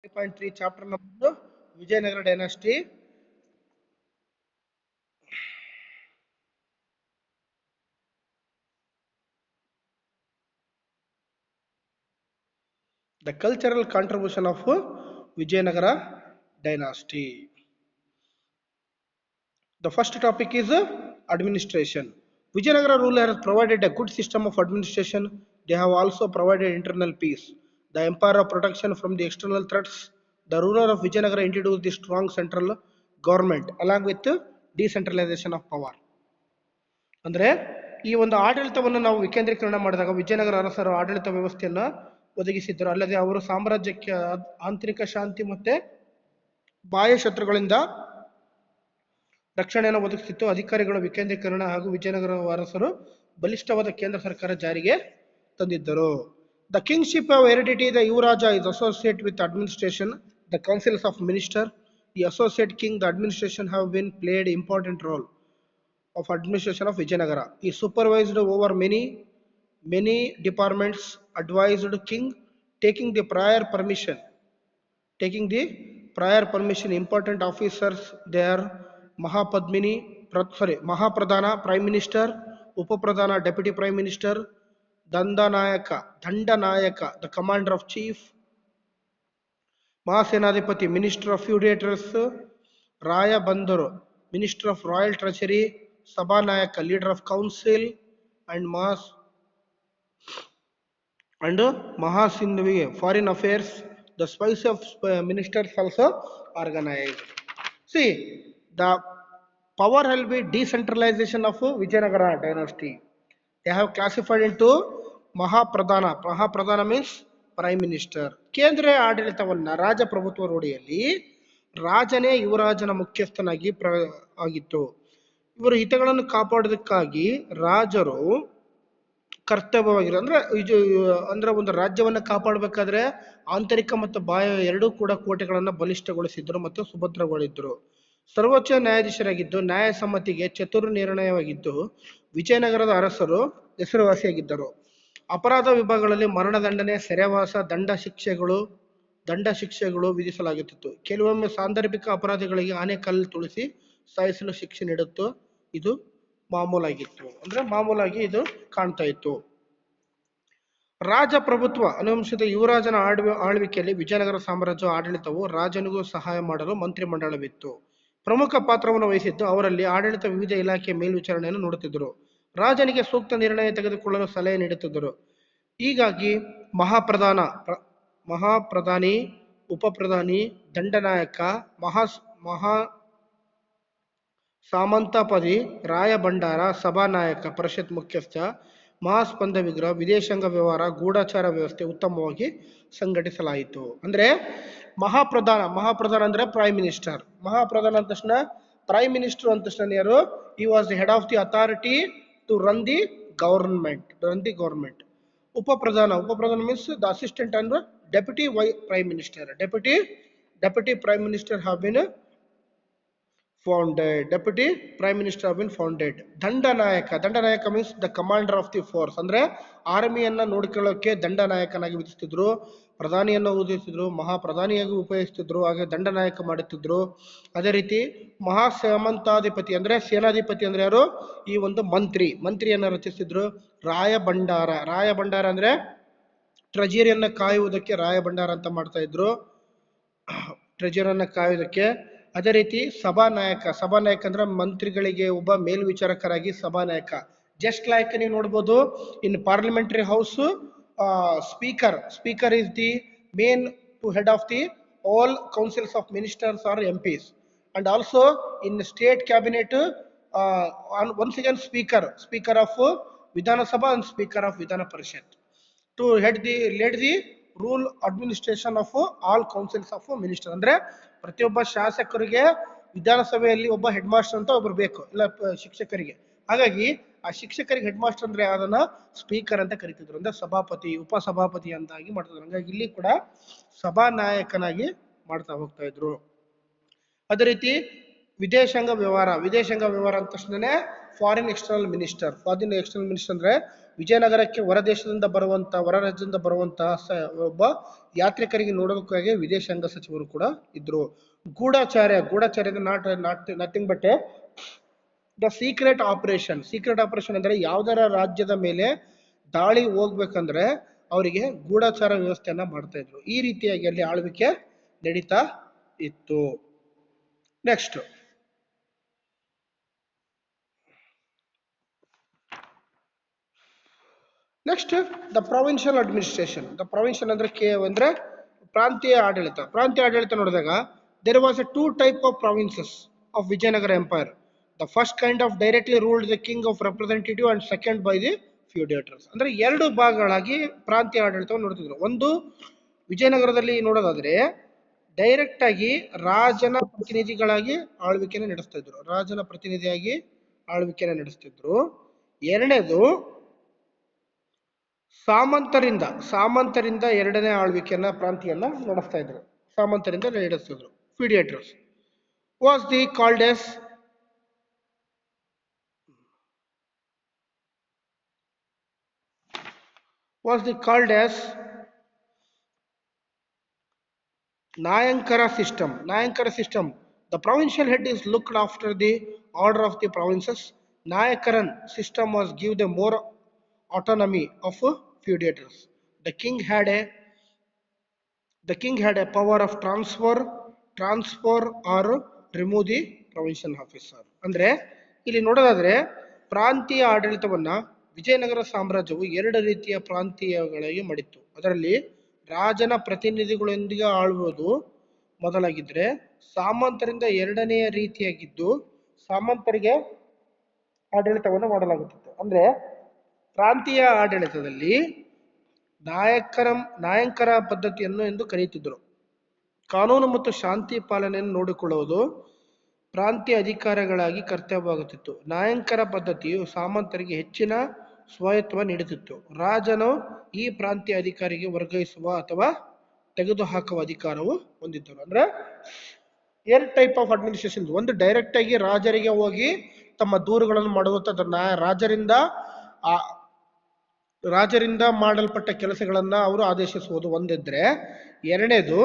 3.3 chapter number Vijayanagara dynasty. The cultural contribution of Vijayanagara dynasty. The first topic is administration. Vijayanagara ruler has provided a good system of administration. They have also provided internal peace, the empire of protection from the external threats. The ruler of Vijayanagara introduced the strong central government along with decentralization of power. ಅಂದ್ರೆ ಈ ಒಂದು ಆಡಳಿತವನ್ನು ನಾವು ವಿಕೇಂದ್ರೀಕರಣ ಮಾಡಿದಾಗ ವಿಜಯನಗರ ಅರಸರು ಆಡಳಿತ ವ್ಯವಸ್ಥೆಯನ್ನ ಒದಗಿಸಿದ್ದರು. ಅಲ್ಲದೆ ಅವರು ಸಾಮ್ರಾಜ್ಯಕ್ಕೆ ಆಂತರಿಕ ಶಾಂತಿ ಮತ್ತೆ ಬಾಹ್ಯ ಶತ್ರುಗಳಿಂದ ರಕ್ಷಣೆಯನ್ನು ಒದಗಿಸಿತ್ತು. ಅಧಿಕಾರಿಗಳ ವಿಕೇಂದ್ರೀಕರಣ ಹಾಗೂ ವಿಜಯನಗರ ಅರಸರು ಬಲಿಷ್ಠವಾದ ಕೇಂದ್ರ ಸರ್ಕಾರ ಜಾರಿಗೆ ತಂದಿದ್ದರು. The kingship of heredity the yuvaraja is associate with administration the councils of minister the associate king the administration have been played important role of administration of Vijayanagara. He supervised over many departments, advised king, taking the prior permission. Important officers there: Mahapradhana, Prime Minister; Upapradhana, Deputy Prime Minister; Dandanayaka, the Commander of Chief; Mahasenadipati, Minister of Feudatories; Raya Banduru, Minister of Royal Treasury; Sabhanayaka, leader of council; and Mahasindhavi, foreign affairs. The spice of ministers also organized. See, the power will be decentralization of Vijayanagara dynasty. They have classified into Mahapradhana. Mahapradhana means Prime Minister. ಕೇಂದ್ರ ಆಡಳಿತವನ್ನ ರಾಜಪ್ರಭುತ್ವ ರೂಢಿಯಲ್ಲಿ ರಾಜನೇ ಯುವರಾಜನ ಮುಖ್ಯಸ್ಥನಾಗಿ ಆಗಿತ್ತು. ಇವರ ಹಿತಗಳನ್ನು ಕಾಪಾಡೋದಕ್ಕಾಗಿ ರಾಜರು ಕರ್ತವ್ಯವಾಗಿರೋ ಅಂದ್ರೆ ಒಂದು ರಾಜ್ಯವನ್ನ ಕಾಪಾಡಬೇಕಾದ್ರೆ ಆಂತರಿಕ ಮತ್ತು ಬಾಹ್ಯ ಎರಡೂ ಕೂಡ ಕೋಟೆಗಳನ್ನ ಬಲಿಷ್ಠಗೊಳಿಸಿದ್ರು ಮತ್ತು ಸುಭದ್ರಗೊಳಿಸಿದ್ರು. ಸರ್ವೋಚ್ಚ ನ್ಯಾಯಾಧೀಶರಾಗಿದ್ದು ನ್ಯಾಯ ಸಮ್ಮತಿಗೆ ಚತುರ ನಿರ್ಣಯವಾಗಿದ್ದು ವಿಜಯನಗರದ ಅರಸರು ಹೆಸರುವಾಸಿಯಾಗಿದ್ದರು. ಅಪರಾಧ ವಿಭಾಗಗಳಲ್ಲಿ ಮರಣದಂಡನೆ, ಸೆರೆವಾಸ, ದಂಡ ಶಿಕ್ಷೆಗಳು ವಿಧಿಸಲಾಗುತ್ತಿತ್ತು. ಕೆಲವೊಮ್ಮೆ ಸಾಂದರ್ಭಿಕ ಅಪರಾಧಿಗಳಿಗೆ ಆನೆಕಲ್ಲು ತುಳಿಸಿ ಸಾಯಿಸಲು ಶಿಕ್ಷೆ ನೀಡುತ್ತು. ಇದು ಮಾಮೂಲಾಗಿತ್ತು, ಅಂದ್ರೆ ಮಾಮೂಲಾಗಿ ಇದು ಕಾಣ್ತಾ ಇತ್ತು. ರಾಜಪ್ರಭುತ್ವ ಅನುವಂಶದ ಯುವರಾಜನ ಆಳ್ವಿಕೆಯಲ್ಲಿ ವಿಜಯನಗರ ಸಾಮ್ರಾಜ್ಯ ಆಡಳಿತವು ರಾಜನಿಗೂ ಸಹಾಯ ಮಾಡಲು ಮಂತ್ರಿಮಂಡಲವಿತ್ತು. ಪ್ರಮುಖ ಪಾತ್ರವನ್ನು ವಹಿಸಿದ್ದು ಅವರಲ್ಲಿ ಆಡಳಿತ ವಿವಿಧ ಇಲಾಖೆಯ ಮೇಲ್ವಿಚಾರಣೆಯನ್ನು ನೋಡುತ್ತಿದ್ದರು. ರಾಜನಿಗೆ ಸೂಕ್ತ ನಿರ್ಣಯ ತೆಗೆದುಕೊಳ್ಳಲು ಸಲಹೆ ನೀಡುತ್ತಿದ್ದರು. ಹೀಗಾಗಿ ಮಹಾಪ್ರಧಾನಿ, ಉಪಪ್ರಧಾನಿ, ದಂಡನಾಯಕ, ಮಹಾ ಸಾಮಂತಪದಿ, ರಾಯಭಂಡಾರ, ಸಭಾನಾಯಕ, ಪರಿಷತ್ ಮುಖ್ಯಸ್ಥ, ಮಹಾಸ್ಪಂದ ವಿಗ್ರಹ, ವಿದೇಶಾಂಗ ವ್ಯವಹಾರ, ಗೂಢಚಾರ ವ್ಯವಸ್ಥೆ ಉತ್ತಮವಾಗಿ ಸಂಘಟಿಸಲಾಯಿತು. ಅಂದ್ರೆ ಮಹಾಪ್ರಧಾನ ಅಂದ್ರೆ ಪ್ರೈಮ್ ಮಿನಿಸ್ಟರ್. ಮಹಾಪ್ರಧಾನ ಅಂದ ತಕ್ಷಣ ಪ್ರೈಮ್ ಮಿನಿಸ್ಟರ್ ಅಂದ ತಕ್ಷಣ ಯಾರು? ಈ was the head of the authority to run the government. Upapradhana means the assistant and deputy prime minister. Deputy prime minister have been founded. Dandanayaka means the commander of the force. ಅಂದ್ರೆ ಆರ್ಮಿಯನ್ನ ನೋಡ್ಕೊಳ್ಳೋಕೆ ದಂಡನಾಯಕನಾಗಿ ವಿಧಿಸ್ತಿದ್ರು. ಪ್ರಧಾನಿಯನ್ನು ಉದಿಸಿದ್ರು, ಮಹಾಪ್ರಧಾನಿಯಾಗಿ ಉಪಯೋಗಿಸ್ತಿದ್ರು, ಹಾಗೆ ದಂಡನಾಯಕ ಮಾಡುತ್ತಿದ್ರು. ಅದೇ ರೀತಿ ಮಹಾಸಾಮಂತಾಧಿಪತಿ ಅಂದ್ರೆ ಸೇನಾಧಿಪತಿ ಅಂದ್ರೆ ಯಾರು? ಈ ಒಂದು ಮಂತ್ರಿಯನ್ನ ರಚಿಸಿದ್ರು. ರಾಯಭಂಡಾರ ಅಂದ್ರೆ ಟ್ರೆಜರಿಯನ್ನ ಕಾಯುವುದಕ್ಕೆ ರಾಯಭಂಡಾರ ಅಂತ ಮಾಡ್ತಾ ಇದ್ರು, ಟ್ರೆಜರನ್ನ ಕಾಯುವುದಕ್ಕೆ. ಅದೇ ರೀತಿ ಸಭಾನಾಯಕ ಅಂದ್ರೆ ಮಂತ್ರಿಗಳಿಗೆ ಒಬ್ಬ ಮೇಲ್ವಿಚಾರಕರಾಗಿ ಸಭಾನಾಯಕ. ಜಸ್ಟ್ ಲೈಕ್ ನೀವು ನೋಡ್ಬೋದು in parliamentary house speaker is the main to head of the all councils of ministers are MPs, and also in state cabinet once again speaker of ವಿಧಾನಸಭಾ and speaker of ವಿಧಾನ ಪರಿಷತ್ to lead the rule administration of all councils of minister. ಅಂದ್ರೆ ಪ್ರತಿಯೊಬ್ಬ ಶಾಸಕರಿಗೆ ವಿಧಾನಸಭೆಯಲ್ಲಿ ಒಬ್ಬ head master ಅಂತ ಒಬ್ರು ಬೇಕು, ಇಲ್ಲ ಶಿಕ್ಷಕರಿಗೆ. ಹಾಗಾಗಿ ಆ ಶಿಕ್ಷಕರಿಗೆ ಹೆಡ್ ಮಾಸ್ಟರ್ ಅಂದ್ರೆ ಅದನ್ನ ಸ್ಪೀಕರ್ ಅಂತ ಕರಿತಿದ್ರು. ಅಂದ್ರೆ ಸಭಾಪತಿ, ಉಪಸಭಾಪತಿ ಅಂತಾಗಿ ಮಾಡ್ತಿದ್ರು. ಹಾಗಾಗಿ ಇಲ್ಲಿ ಕೂಡ ಸಭಾನಾಯಕನಾಗಿ ಮಾಡ್ತಾ ಹೋಗ್ತಾ ಇದ್ರು. ಅದೇ ರೀತಿ ವಿದೇಶಾಂಗ ವ್ಯವಹಾರ ಅಂದ ತಕ್ಷಣನೇ ಫಾರಿನ್ ಎಕ್ಸ್ಟರ್ನಲ್ ಮಿನಿಸ್ಟರ್ ಅಂದ್ರೆ ವಿಜಯನಗರಕ್ಕೆ ಹೊರದೇಶದಿಂದ ಹೊರ ರಾಜ್ಯದಿಂದ ಬರುವಂತಹ ಒಬ್ಬ ಯಾತ್ರಿಕರಿಗೆ ನೋಡೋದಕ್ಕಾಗಿ ವಿದೇಶಾಂಗ ಸಚಿವರು ಕೂಡ ಇದ್ರು. Gudhacharya nothing but the secret operation ಅಂದ್ರೆ ಯಾವ್ದಾರ ರಾಜ್ಯದ ಮೇಲೆ ದಾಳಿ ಹೋಗ್ಬೇಕಂದ್ರೆ ಅವರಿಗೆ ಗೂಢಚಾರ ವ್ಯವಸ್ಥೆಯನ್ನ ಮಾಡ್ತಾ ಇದ್ರು. ಈ ರೀತಿಯಾಗಿ ಅಲ್ಲಿ ಆಳ್ವಿಕೆ ನಡೀತಾ ಇತ್ತು. Next the provincial administration. Provincial ಅಂದ್ರೆ ಪ್ರಾಂತೀಯ ಆಡಳಿತ ನೋಡಿದಾಗ there was a 2 type of provinces of Vijayanagara Empire. The first kind of directly ruled the king of representative and second by the feudatories. ಅಂದ್ರೆ 2 ಭಾಗಗಳಾಗಿ ಪ್ರಾಂತೀಯ ಆಡಳಿತವನ್ನು ನೋಡ್ತಿದ್ರು. ಒಂದು ವಿಜಯನಗರದಲ್ಲಿ ನೋಡೋದಾದ್ರೆ ಡೈರೆಕ್ಟ್ ಆಗಿ ರಾಜನ ಪ್ರತಿನಿಧಿಯಾಗಿ ಆಳ್ವಿಕೆಯನ್ನು ನಡೆಸ್ತಿದ್ರು. ಎರಡನೇದು ಸಾಮಂತರಿಂದ ಎರಡನೇ ಆಳ್ವಿಕೆಯನ್ನ ಪ್ರಾಂತಿಯನ್ನ ನಡೆಸ್ತಾ ಇದ್ರು. Feudatories was called as Nayankara system. The provincial head is looked after the order of the provinces. Nayakaran system was give the more autonomy of feudatories. The king had a power of transfer or remove the provincial officer. ಅಂದ್ರೆ ಇಲ್ಲಿ ನೋಡೋದಾದ್ರೆ ಪ್ರಾಂತೀಯ ಆಡಳಿತವನ್ನ ವಿಜಯನಗರ ಸಾಮ್ರಾಜ್ಯವು 2 ರೀತಿಯ ಪ್ರಾಂತೀಯಗಳಾಗಿ ಮಾಡಿತ್ತು. ಅದರಲ್ಲಿ ರಾಜನ ಪ್ರತಿನಿಧಿಗಳೊಂದಿಗೆ ಆಳುವುದು ಮೊದಲಾಗಿದ್ರೆ ಸಾಮಂತರಿಂದ ಎರಡನೆಯ ರೀತಿಯಾಗಿದ್ದು ಸಾಮಂತರಿಗೆ ಆಡಳಿತವನ್ನು ಮಾಡಲಾಗುತ್ತಿತ್ತು. ಅಂದ್ರೆ ಪ್ರಾಂತೀಯ ಆಡಳಿತದಲ್ಲಿ ನಾಯಂಕರ ಪದ್ಧತಿಯನ್ನು ಎಂದು ಕರೆಯುತ್ತಿದ್ದರು. ಕಾನೂನು ಮತ್ತು ಶಾಂತಿ ಪಾಲನೆಯನ್ನು ನೋಡಿಕೊಳ್ಳುವುದು ಪ್ರಾಂತೀಯ ಅಧಿಕಾರಿಗಳಾಗಿ ಕರ್ತವ್ಯವಾಗುತ್ತಿತ್ತು. ನಾಯಂಕರ ಪದ್ಧತಿಯು ಸಾಮಂತರಿಗೆ ಹೆಚ್ಚಿನ ಸ್ವಾಯತ್ವ ನೀಡುತ್ತಿತ್ತು. ರಾಜನು ಈ ಪ್ರಾಂತೀಯ ಅಧಿಕಾರಿಗೆ ವರ್ಗಾಯಿಸುವ ಅಥವಾ ತೆಗೆದುಹಾಕುವ ಅಧಿಕಾರವು ಹೊಂದಿದ್ದರು. ಅಂದ್ರೆ 2 type ಆಫ್ ಅಡ್ಮಿನಿಸ್ಟ್ರೇಷನ್. ಒಂದು ಡೈರೆಕ್ಟ್ ಆಗಿ ರಾಜರಿಗೆ ಹೋಗಿ ತಮ್ಮ ದೂರುಗಳನ್ನು ಮಾಡುವಂಥದ್ದು, ರಾಜರಿಂದ ಮಾಡಲ್ಪಟ್ಟ ಕೆಲಸಗಳನ್ನ ಅವರು ಆದೇಶಿಸುವುದು ಒಂದಿದ್ರೆ, ಎರಡನೇದು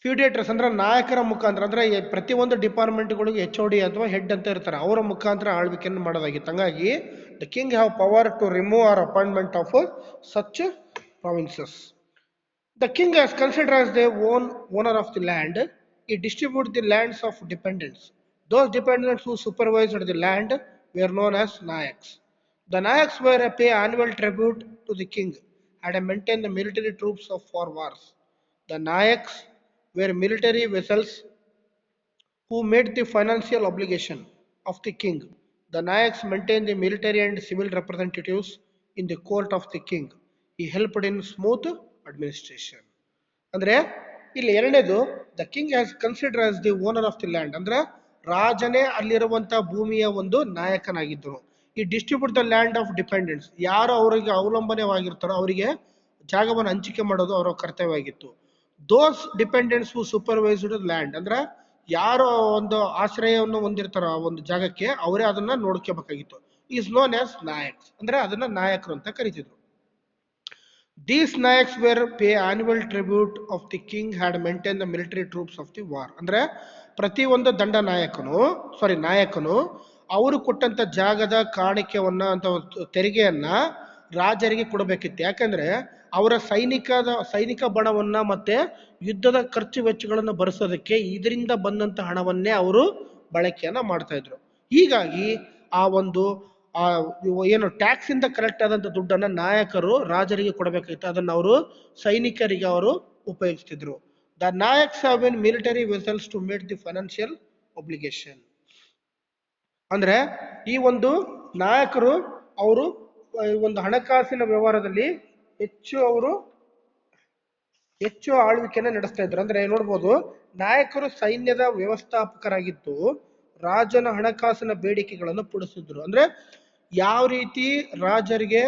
ಫ್ಯೂಡೇಟರ್ಸ್ ಅಂದ್ರೆ ನಾಯಕರ ಮುಖಾಂತರ, ಅಂದ್ರೆ ಪ್ರತಿಯೊಂದು ಡಿಪಾರ್ಟ್ಮೆಂಟ್ಗಳಿಗೆ HOD ಅಥವಾ ಹೆಡ್ ಅಂತ ಇರ್ತಾರೆ, ಅವರ ಮುಖಾಂತರ ಆಳ್ವಿಕೆಯನ್ನು ಮಾಡೋದಾಗಿತ್ತು. ಹಂಗಾಗಿ the king have power to remove or appointment of such provinces. The king is considered as the owner of the land. He distributed the lands of dependents. Those dependents who supervised the land were known as Nayaks. The Nayaks were to pay annual tribute to the king and maintain the military troops for wars. The Nayaks were military vassals who made the financial obligation of the king. The Nayaks maintained the military and civil representatives in the court of the king. He helped in smooth administration. ಅಂದ್ರೆ ಇಲ್ಲಿ ಎರಡನೇದು the king has consider as the owner of the land. ಅಂದ್ರೆ ರಾಜನೇ ಅಲ್ಲಿರುವಂತಹ ಭೂಮಿಯ ಒಂದು ನಾಯಕನಾಗಿದ್ದರು. ಈ distribute the land of dependence, ಯಾರು ಅವರಿಗೆ ಅವಲಂಬನೆವಾಗಿರ್ತಾರೋ ಅವರಿಗೆ ಜಾಗವನ್ನು ಹಂಚಿಕೆ ಮಾಡೋದು ಅವರ ಕರ್ತವ್ಯವಾಗಿತ್ತು. ದೋಸ್ ಡಿಪೆಂಡೆಂಟ್ಸ್ ಹೂ ಸೂಪರ್ವೈಸ್ಡ್ ಲ್ಯಾಂಡ್, ಅಂದ್ರೆ ಯಾರು ಒಂದು ಆಶ್ರಯವನ್ನು ಹೊಂದಿರ್ತಾರೋ ಆ ಒಂದು ಜಾಗಕ್ಕೆ ಅವರೇ ಅದನ್ನ ನೋಡ್ಕೋಬೇಕಾಗಿತ್ತು. ಈಸ್ ನೋನ್ ಆಸ್ ನಾಯಕ್ಸ್, ಅಂದ್ರೆ ಅದನ್ನ ನಾಯಕರು ಅಂತ ಕರಿತಿದ್ರು. These Nayaks were pay annual tribute of the king had maintained the military troops of the war. ಅಂದ್ರೆ ಪ್ರತಿ ಒಂದು ನಾಯಕನು ಅವರು ಕೊಟ್ಟಂತ ಜಾಗದ ಕಾಣಿಕೆಯನ್ನ ಅಂತ ತೆರಿಗೆಯನ್ನ ರಾಜರಿಗೆ ಕೊಡಬೇಕಿತ್ತು. ಯಾಕಂದ್ರೆ ಅವರ ಸೈನಿಕ ಬಣವನ್ನ ಮತ್ತೆ ಯುದ್ಧದ ಖರ್ಚು ವೆಚ್ಚಗಳನ್ನು ಭರಿಸೋದಕ್ಕೆ ಇದರಿಂದ ಬಂದಂತ ಹಣವನ್ನೇ ಅವರು ಬಳಕೆಯನ್ನ ಮಾಡ್ತಾ ಇದ್ರು. ಹೀಗಾಗಿ ಆ ಒಂದು ಏನು ಟ್ಯಾಕ್ಸ್ ಇಂದ ಕಲೆಕ್ಟ್ ಆದಂತ ದುಡ್ಡನ್ನ ನಾಯಕರು ರಾಜರಿಗೆ ಕೊಡಬೇಕಾಗಿತ್ತು, ಅದನ್ನ ಅವರು ಸೈನಿಕರಿಗೆ ಅವರು ಉಪಯೋಗಿಸ್ತಿದ್ರು. The Nayaks have been military vassals to meet the financial obligation. ಅಂದ್ರೆ ಈ ಒಂದು ನಾಯಕರು ಅವರು ಒಂದು ಹಣಕಾಸಿನ ವ್ಯವಹಾರದಲ್ಲಿ ಹೆಚ್ಚು ಆಳ್ವಿಕೆಯನ್ನು ನಡೆಸ್ತಾ ಇದ್ರು. ಅಂದ್ರೆ ನೋಡ್ಬೋದು, ನಾಯಕರು ಸೈನ್ಯದ ವ್ಯವಸ್ಥಾಪಕರಾಗಿದ್ದು ರಾಜನ ಹಣಕಾಸಿನ ಬೇಡಿಕೆಗಳನ್ನು ಪೂರೈಸಿದ್ರು. ಅಂದ್ರೆ ಯಾವ ರೀತಿ ರಾಜರಿಗೆ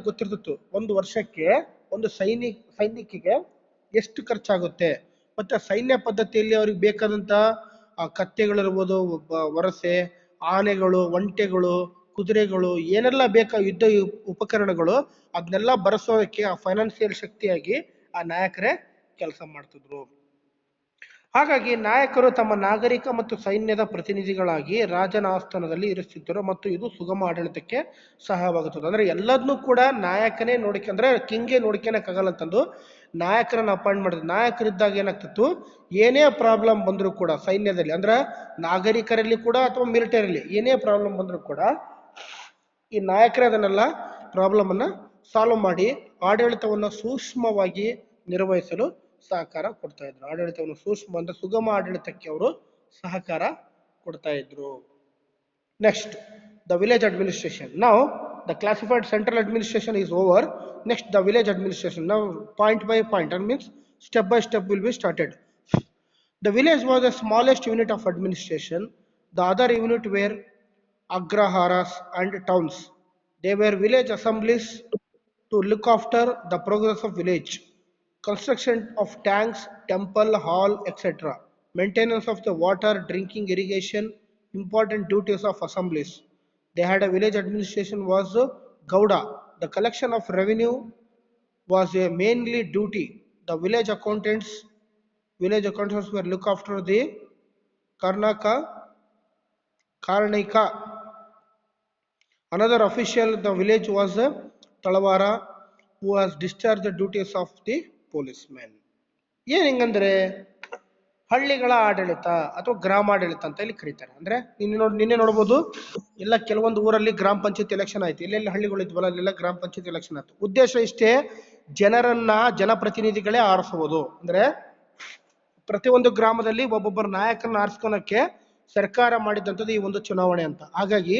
ಗೊತ್ತಿರ್ತಿತ್ತು ಒಂದು ವರ್ಷಕ್ಕೆ ಒಂದು ಸೈನಿಕಿಗೆ ಎಷ್ಟು ಖರ್ಚಾಗುತ್ತೆ, ಮತ್ತೆ ಸೈನ್ಯ ಪದ್ಧತಿಯಲ್ಲಿ ಅವ್ರಿಗೆ ಬೇಕಾದಂತ ಕತ್ತೆಗಳಿರ್ಬೋದು, ವರಸೆ, ಆನೆಗಳು, ಒಂಟೆಗಳು, ಕುದುರೆಗಳು ಏನೆಲ್ಲ ಬೇಕಾ ಯುದ್ಧ ಉಪಕರಣಗಳು ಅದನ್ನೆಲ್ಲ ಬರೆಸೋದಕ್ಕೆ ಆ ಫೈನಾನ್ಸಿಯಲ್ ಶಕ್ತಿಯಾಗಿ ಆ ನಾಯಕರೇ ಕೆಲಸ ಮಾಡ್ತಿದ್ರು. ಹಾಗಾಗಿ ನಾಯಕರು ತಮ್ಮ ನಾಗರಿಕ ಮತ್ತು ಸೈನ್ಯದ ಪ್ರತಿನಿಧಿಗಳಾಗಿ ರಾಜನ ಆಸ್ಥಾನದಲ್ಲಿ ಇರಿಸುತ್ತಿದ್ದರು ಮತ್ತು ಇದು ಸುಗಮ ಆಡಳಿತಕ್ಕೆ ಸಹಾಯವಾಗುತ್ತದೆ. ಅಂದ್ರೆ ಎಲ್ಲದನ್ನೂ ಕೂಡ ನಾಯಕನೇ ಅಂದ್ರೆ ಕಿಂಗೆ ನೋಡ್ಕೊಳಕ್ಕಾಗಲ್ಲ ಅಂತಂದು ನಾಯಕರನ್ನ ಅಪಾಯಿಂಟ್ ಮಾಡಿದ್ರು. ನಾಯಕರಿದ್ದಾಗ ಏನಾಗ್ತಿತ್ತು, ಏನೇ ಪ್ರಾಬ್ಲಮ್ ಬಂದರೂ ಕೂಡ ಸೈನ್ಯದಲ್ಲಿ ಅಂದ್ರೆ ನಾಗರಿಕರಲ್ಲಿ ಕೂಡ ಅಥವಾ ಮಿಲಿಟರಿಯಲ್ಲಿ ಏನೇ ಪ್ರಾಬ್ಲಮ್ ಬಂದರೂ ಕೂಡ ಈ ನಾಯಕರೇ ಅದನ್ನೆಲ್ಲ ಪ್ರಾಬ್ಲಮ್ ಅನ್ನ ಸಾಲ್ವ್ ಮಾಡಿ ಆಡಳಿತವನ್ನು ಸೂಕ್ಷ್ಮವಾಗಿ ನಿರ್ವಹಿಸಲು ಸಹಕಾರ ಕೊಡ್ತಾ ಇದ್ರು. ಆಡಳಿತವನ್ನು ಸೂಕ್ಷ್ಮ ಅಂದ್ರೆ ಸುಗಮ ಆಡಳಿತಕ್ಕೆ ಅವರು ಸಹಕಾರ ಕೊಡ್ತಾ ಇದ್ರು. Next the village administration. ನಾವು the classified central administration is over. Next the village administration. ನಾವು point by point and means step by step will be started. The village was the smallest unit of administration. The other unit were agraharas and towns. They were village assemblies to look after the progress of village, construction of tanks, temple, hall, etc., maintenance of the water, drinking, irrigation, important duties of assemblies. They had a village administration was Gauda. The collection of revenue was a mainly duty. The village accountants were look after the Karnika. Another official in the village was Talavara, who has discharged the duties of the policeman. ಏನ್ ಹಿಂಗಂದ್ರೆ ಹಳ್ಳಿಗಳ ಆಡಳಿತ ಅಥವಾ ಗ್ರಾಮಾಡಳಿತ ಅಂತ ಇಲ್ಲಿ ಕರೀತಾರೆ. ಅಂದ್ರೆ ನಿನ್ನೆ ನೋಡ್ಬೋದು ಎಲ್ಲ ಕೆಲವೊಂದು ಊರಲ್ಲಿ ಗ್ರಾಮ ಪಂಚಾಯತ್ ಎಲೆಕ್ಷನ್ ಆಯ್ತು. ಎಲ್ಲೆಲ್ಲಿ ಹಳ್ಳಿಗಳು ಇದ್ವಲ್ಲ ಅಲ್ಲೆಲ್ಲ ಗ್ರಾಮ ಪಂಚಾಯತ್ ಎಲೆಕ್ಷನ್ ಆಯ್ತು. ಉದ್ದೇಶ ಇಷ್ಟೇ, ಜನಪ್ರತಿನಿಧಿಗಳೇ ಆರಿಸುವುದು. ಅಂದ್ರೆ ಪ್ರತಿಯೊಂದು ಗ್ರಾಮದಲ್ಲಿ ಒಬ್ಬೊಬ್ಬರ ನಾಯಕರನ್ನ ಆರಿಸ್ಕೊಳಕ್ಕೆ ಸರ್ಕಾರ ಮಾಡಿದಂಥದ್ದು ಈ ಒಂದು ಚುನಾವಣೆ ಅಂತ. ಹಾಗಾಗಿ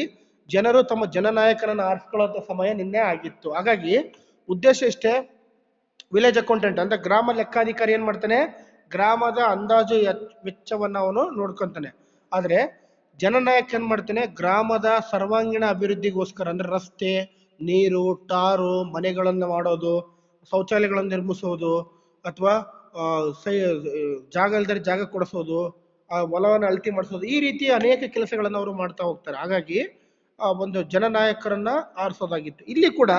ಜನರು ತಮ್ಮ ಜನನಾಯಕರನ್ನು ಆರಿಸ್ಕೊಳ್ಳೋ ಸಮಯ ನಿನ್ನೆ ಆಗಿತ್ತು. ಹಾಗಾಗಿ ಉದ್ದೇಶ ಇಷ್ಟೇ, ವಿಲೇಜ್ ಅಕೌಂಟೆಂಟ್ ಅಂದ್ರೆ ಗ್ರಾಮ ಲೆಕ್ಕಾಧಿಕಾರಿ ಏನ್ ಮಾಡ್ತಾನೆ, ಗ್ರಾಮದ ಅಂದಾಜು ವೆಚ್ಚವನ್ನ ಅವನು ನೋಡ್ಕೊಂತಾನೆ. ಆದ್ರೆ ಜನನಾಯಕ ಏನ್ ಮಾಡ್ತಾನೆ, ಗ್ರಾಮದ ಸರ್ವಾಂಗೀಣ ಅಭಿವೃದ್ಧಿಗೋಸ್ಕರ ಅಂದ್ರೆ ರಸ್ತೆ, ನೀರು, ಟಾರು, ಮನೆಗಳನ್ನ ಮಾಡೋದು, ಶೌಚಾಲಯಗಳನ್ನು ನಿರ್ಮಿಸೋದು, ಅಥವಾ ಜಾಗ ಇಲ್ದರೆ ಜಾಗ ಕೊಡಿಸೋದು, ಹೊಲವನ್ನು ಅಳತಿ ಮಾಡಿಸೋದು, ಈ ರೀತಿ ಅನೇಕ ಕೆಲಸಗಳನ್ನು ಅವರು ಮಾಡ್ತಾ ಹೋಗ್ತಾರೆ. ಹಾಗಾಗಿ ಒಂದು ಜನನಾಯಕರನ್ನ ಆರಿಸೋದಾಗಿತ್ತು. ಇಲ್ಲಿ ಕೂಡ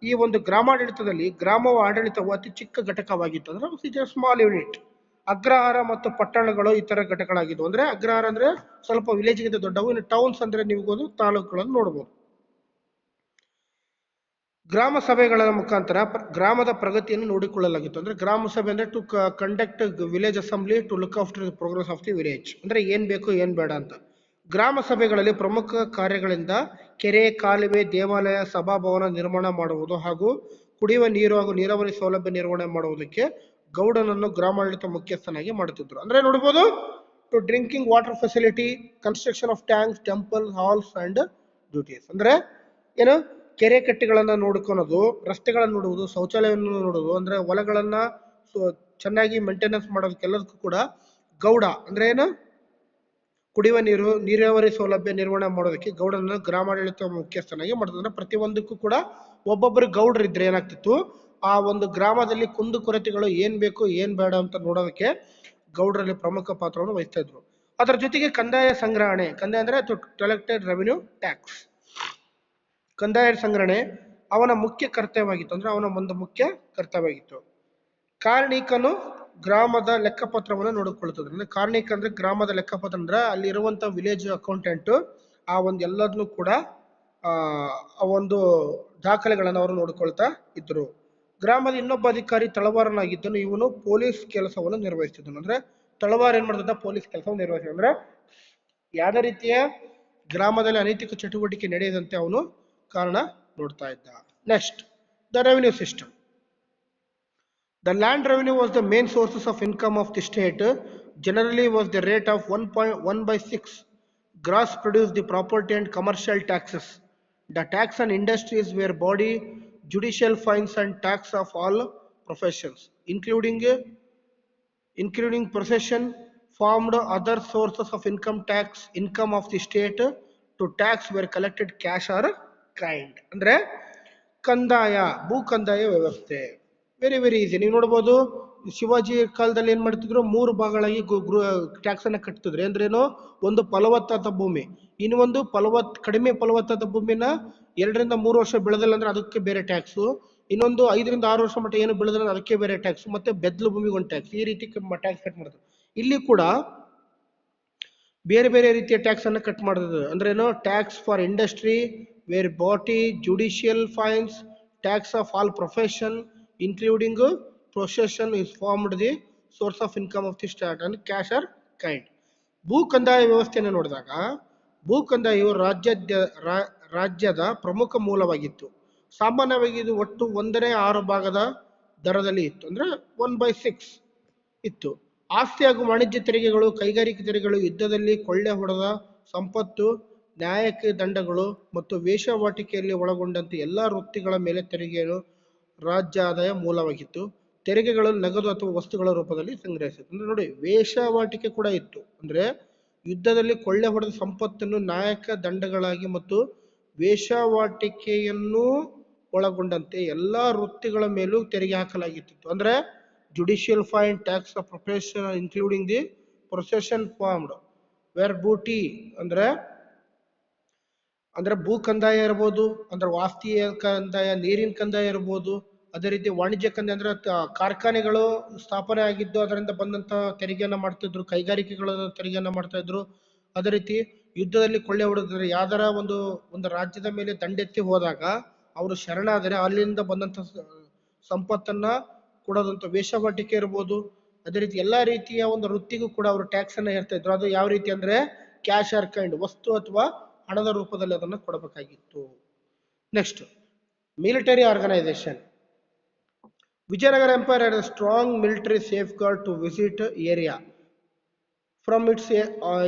ಈ ಒಂದು ಗ್ರಾಮಾಡಳಿತದಲ್ಲಿ ಗ್ರಾಮವ ಆಡಳಿತವು ಅತಿ ಚಿಕ್ಕ ಘಟಕವಾಗಿತ್ತು. ಅಂದ್ರೆ ಸ್ಮಾಲ್ ಯೂನಿಟ್. ಅಗ್ರಹಾರ ಮತ್ತು ಪಟ್ಟಣಗಳು ಈ ತರ ಘಟಕಗಳಾಗಿದ್ವು. ಅಂದ್ರೆ ಅಗ್ರಹಾರ ಅಂದ್ರೆ ಸ್ವಲ್ಪ ವಿಲೇಜ್ಗಿಂತ ದೊಡ್ಡವು. ಇನ್ನು ಟೌನ್ಸ್ ಅಂದ್ರೆ ನೀವು ತಾಲೂಕುಗಳನ್ನು ನೋಡ್ಬೋದು. ಗ್ರಾಮ ಸಭೆಗಳ ಮುಖಾಂತರ ಗ್ರಾಮದ ಪ್ರಗತಿಯನ್ನು ನೋಡಿಕೊಳ್ಳಲಾಗಿತ್ತು. ಅಂದ್ರೆ ಗ್ರಾಮ ಸಭೆ ಅಂದ್ರೆ to conduct village assembly to look after the progress of the village. ಅಂದ್ರೆ ಏನ್ ಬೇಕು ಏನ್ ಬೇಡ ಅಂತ. ಗ್ರಾಮ ಸಭೆಗಳಲ್ಲಿ ಪ್ರಮುಖ ಕಾರ್ಯಗಳಿಂದ ಕೆರೆ, ಕಾಲುವೆ, ದೇವಾಲಯ, ಸಭಾಭವನ ನಿರ್ಮಾಣ ಮಾಡುವುದು ಹಾಗೂ ಕುಡಿಯುವ ನೀರು ಹಾಗೂ ನೀರಾವರಿ ಸೌಲಭ್ಯ ನಿರ್ವಹಣೆ ಮಾಡುವುದಕ್ಕೆ ಗೌಡನನ್ನು ಗ್ರಾಮಾಡಳಿತ ಮುಖ್ಯಸ್ಥನಾಗಿ ಮಾಡುತ್ತಿದ್ರು. ಅಂದ್ರೆ ನೋಡ್ಬೋದು, to drinking water facility, construction of tanks, temple, halls and duties. ಅಂದ್ರೆ ಏನು, ಕೆರೆ ಕಟ್ಟೆಗಳನ್ನ ನೋಡ್ಕೊಳೋದು, ರಸ್ತೆಗಳನ್ನು ನೋಡುವುದು, ಶೌಚಾಲಯವನ್ನು ನೋಡುವುದು, ಅಂದ್ರೆ ಹೊಲಗಳನ್ನ ಚೆನ್ನಾಗಿ ಮೇಂಟೆನೆನ್ಸ್ ಮಾಡೋದಕ್ಕೆಲ್ಲದಕ್ಕೂ ಕೂಡ ಗೌಡ ಅಂದ್ರೆ ಏನು, ಕುಡಿಯುವ ನೀರು, ನೀರಾವರಿ ಸೌಲಭ್ಯ ನಿರ್ವಹಣೆ ಮಾಡೋದಕ್ಕೆ ಗೌಡನ ಗ್ರಾಮಾಡಳಿತ ಮುಖ್ಯಸ್ಥನಾಗಿ ಮಾಡ್ತಾರೆ. ಅಂದ್ರೆ ಪ್ರತಿಯೊಂದಕ್ಕೂ ಕೂಡ ಒಬ್ಬೊಬ್ಬರು ಗೌಡ್ರು ಇದ್ರೆ ಏನಾಗ್ತಿತ್ತು, ಆ ಒಂದು ಗ್ರಾಮದಲ್ಲಿ ಕುಂದು ಕೊರತೆಗಳು ಏನ್ ಬೇಕು ಏನ್ ಬೇಡ ಅಂತ ನೋಡೋದಕ್ಕೆ ಗೌಡ್ರಲ್ಲಿ ಪ್ರಮುಖ ಪಾತ್ರವನ್ನು ವಹಿಸ್ತಾ ಇದ್ರು. ಅದರ ಜೊತೆಗೆ ಕಂದಾಯ ಸಂಗ್ರಹಣೆ, ಕಂದಾಯ ಅಂದ್ರೆ ಕಲೆಕ್ಟೆಡ್ ರೆವಿನ್ಯೂ ಟ್ಯಾಕ್ಸ್, ಕಂದಾಯ ಸಂಗ್ರಹಣೆ ಅವನ ಮುಖ್ಯ ಕರ್ತವ್ಯವಾಗಿತ್ತು. ಅಂದ್ರೆ ಅವನ ಒಂದು ಮುಖ್ಯ ಕರ್ತವ್ಯವಾಗಿತ್ತು. ಕಾರ್ಣಿಕನು ಗ್ರಾಮದ ಲೆಕ್ಕಪತ್ರವನ್ನು ನೋಡಿಕೊಳ್ಳುತ್ತದೆ. ಅಂದ್ರೆ ಕಾರ್ಣಿಕ ಅಂದ್ರೆ ಗ್ರಾಮದ ಲೆಕ್ಕಪತ್ರ ಅಂದ್ರೆ ಅಲ್ಲಿರುವಂತ ವಿಲೇಜ್ ಅಕೌಂಟೆಂಟ್ ಆ ಒಂದು ಎಲ್ಲದನ್ನು ಕೂಡ ಆ ಒಂದು ದಾಖಲೆಗಳನ್ನು ಅವರು ನೋಡಿಕೊಳ್ತಾ ಇದ್ರು. ಗ್ರಾಮದ ಇನ್ನೊಬ್ಬ ಅಧಿಕಾರಿ ತಳವಾರನಾಗಿದ್ದನು. ಇವನು ಪೊಲೀಸ್ ಕೆಲಸವನ್ನು ನಿರ್ವಹಿಸ್ತಿದ್ದನು. ಅಂದ್ರೆ ತಳವಾರ ಏನ್ ಮಾಡ್ತಿದ್ದ, ಪೊಲೀಸ್ ಕೆಲಸವನ್ನು ನಿರ್ವಹಿಸಿದ. ಅಂದ್ರೆ ಯಾವುದೇ ರೀತಿಯ ಗ್ರಾಮದಲ್ಲಿ ಅನೈತಿಕ ಚಟುವಟಿಕೆ ನಡೆಯದಂತೆ ಅವನು ಕಾರಣ ನೋಡ್ತಾ ಇದ್ದ. Next the revenue system. The land revenue was the main sources of income of the state. Generally was the rate of 1/6 gross produce, the property and commercial taxes. The tax on industries were body, judicial fines and tax of all professions, including procession, formed other sources of income of the state. To tax were collected cash or kind. ಅಂದ್ರೆ ಕಂದಾಯ, ಭೂ ಕಂದಾಯ ವ್ಯವಸ್ಥೆ very easy. ನೀವು ನೋಡ್ಬೋದು, ಶಿವಾಜಿ ಕಾಲದಲ್ಲಿ ಏನ್ ಮಾಡ್ತಿದ್ರು, 3 ಭಾಗಗಳಾಗಿ ಟ್ಯಾಕ್ಸ್ ಅನ್ನ ಕಟ್ತಿದ್ರು. ಅಂದ್ರೇನು, ಒಂದು ಫಲವತ್ತಾದ ಭೂಮಿ, ಇನ್ನೊಂದು ಕಡಿಮೆ ಫಲವತ್ತಾದ ಭೂಮಿನ 2 ರಿಂದ 3 ವರ್ಷ ಬೆಳೆದಿಲ್ಲ ಅಂದ್ರೆ ಅದಕ್ಕೆ ಬೇರೆ ಟ್ಯಾಕ್ಸು, ಇನ್ನೊಂದು 5 ರಿಂದ 6 ವರ್ಷ ಮಟ್ಟ ಏನು ಬೆಳೆದ್ರೆ ಅದಕ್ಕೆ ಬೇರೆ ಟ್ಯಾಕ್ಸ್, ಮತ್ತೆ ಬೆದ್ಲು ಭೂಮಿಗೆ ಒಂದು ಟ್ಯಾಕ್ಸ್, ಈ ರೀತಿ ಟ್ಯಾಕ್ಸ್ ಕಟ್ ಮಾಡಿದ್ರು. ಇಲ್ಲಿ ಕೂಡ ಬೇರೆ ಬೇರೆ ರೀತಿಯ ಟ್ಯಾಕ್ಸ್ ಅನ್ನು ಕಟ್ ಮಾಡಿದ್ರು. ಅಂದ್ರೇನು, tax for industry war booty judicial fines, tax of all profession including procession is formed the source of income of the state and cash or kind. ಭೂ ಕಂದಾಯ ವ್ಯವಸ್ಥೆಯನ್ನು ನೋಡಿದಾಗ ಭೂ ಕಂದಾಯವು ರಾಜ್ಯದ ಪ್ರಮುಖ ಮೂಲವಾಗಿತ್ತು. ಸಾಮಾನ್ಯವಾಗಿ ಇದು ಒಟ್ಟು 1/6 ಭಾಗದ ದರದಲ್ಲಿ ಇತ್ತು, ಅಂದ್ರೆ 1/6 ಇತ್ತು. ಆಸ್ತಿ ಹಾಗೂ ವಾಣಿಜ್ಯ ತೆರಿಗೆಗಳು, ಕೈಗಾರಿಕೆ ತೆರಿಗೆಗಳು, ಯುದ್ಧದಲ್ಲಿ ಕೊಳ್ಳೆ ಹೊಡೆದ ಸಂಪತ್ತು, ನ್ಯಾಯಕ್ಕೆ ದಂಡಗಳು ಮತ್ತು ವೇಶ್ಯಾವಾಟಿಕೆಯಲ್ಲಿ ಒಳಗೊಂಡಂತೆ ಎಲ್ಲಾ ವೃತ್ತಿಗಳ ಮೇಲೆ ತೆರಿಗೆಯನ್ನು ರಾಜ್ಯ ಆದಾಯ ಮೂಲವಾಗಿತ್ತು. ತೆರಿಗೆಗಳು ನಗದು ಅಥವಾ ವಸ್ತುಗಳ ರೂಪದಲ್ಲಿ ಸಂಗ್ರಹಿಸಿತ್ತು. ಅಂದ್ರೆ ನೋಡಿ, ವೇಶ್ಯಾವಾಟಿಕೆ ಕೂಡ ಇತ್ತು. ಅಂದ್ರೆ ಯುದ್ಧದಲ್ಲಿ ಕೊಳ್ಳೆ ಹೊಡೆದ ಸಂಪತ್ತನ್ನು ನ್ಯಾಯಕ ದಂಡಗಳಾಗಿ ಮತ್ತು ವೇಶ್ಯಾವಾಟಿಕೆಯನ್ನು ಒಳಗೊಂಡಂತೆ ಎಲ್ಲಾ ವೃತ್ತಿಗಳ ಮೇಲೂ ತೆರಿಗೆ ಹಾಕಲಾಗಿತ್ತು. ಅಂದ್ರೆ judicial fine, tax of profession including the procession formed war booty, ಅಂದ್ರೆ ಭೂ ಕಂದಾಯ ಇರ್ಬೋದು, ಅಂದ್ರೆ ಆಸ್ತಿ ಕಂದಾಯ, ನೀರಿನ ಕಂದಾಯ ಇರ್ಬೋದು. ಅದೇ ರೀತಿ ವಾಣಿಜ್ಯ ಕಂದಾಯ ಅಂದ್ರೆ ಕಾರ್ಖಾನೆಗಳು ಸ್ಥಾಪನೆ ಆಗಿದ್ದು ಅದರಿಂದ ಬಂದಂತ ತೆರಿಗೆಯನ್ನ ಮಾಡ್ತಿದ್ರು, ಕೈಗಾರಿಕೆಗಳ ತೆರಿಗೆಯನ್ನ ಮಾಡ್ತಾ ಇದ್ರು. ಅದೇ ರೀತಿ ಯುದ್ಧದಲ್ಲಿ ಕೊಳ್ಳೆ ಹೊಡೆದ್ರೆ ಯಾವ್ದಾರ ಒಂದು ರಾಜ್ಯದ ಮೇಲೆ ದಂಡೆತ್ತಿ ಹೋದಾಗ ಅವರು ಶರಣಾದರೆ ಅಲ್ಲಿಂದ ಬಂದಂತ ಸಂಪತ್ತನ್ನ ಕೊಡೋದಂತ ವೇಶ್ಯಾವಾಟಿಕೆ ಇರ್ಬೋದು. ಅದೇ ರೀತಿ ಎಲ್ಲಾ ರೀತಿಯ ಒಂದು ವೃತ್ತಿಗೂ ಕೂಡ ಅವರು ಟ್ಯಾಕ್ಸ್ ಅನ್ನ ಹೇರ್ತಾ ಇದ್ರು. ಅದು ಯಾವ ರೀತಿ ಅಂದ್ರೆ ಕ್ಯಾಶ್ ಆರ್ ಕೈಂಡ್, ವಸ್ತು ಅಥವಾ ಹಣದ ರೂಪದಲ್ಲಿ ಅದನ್ನ ಕೊಡಬೇಕಾಗಿತ್ತು. Next, military organisation. Vijayanagara Empire had a strong military safeguard to visit area from its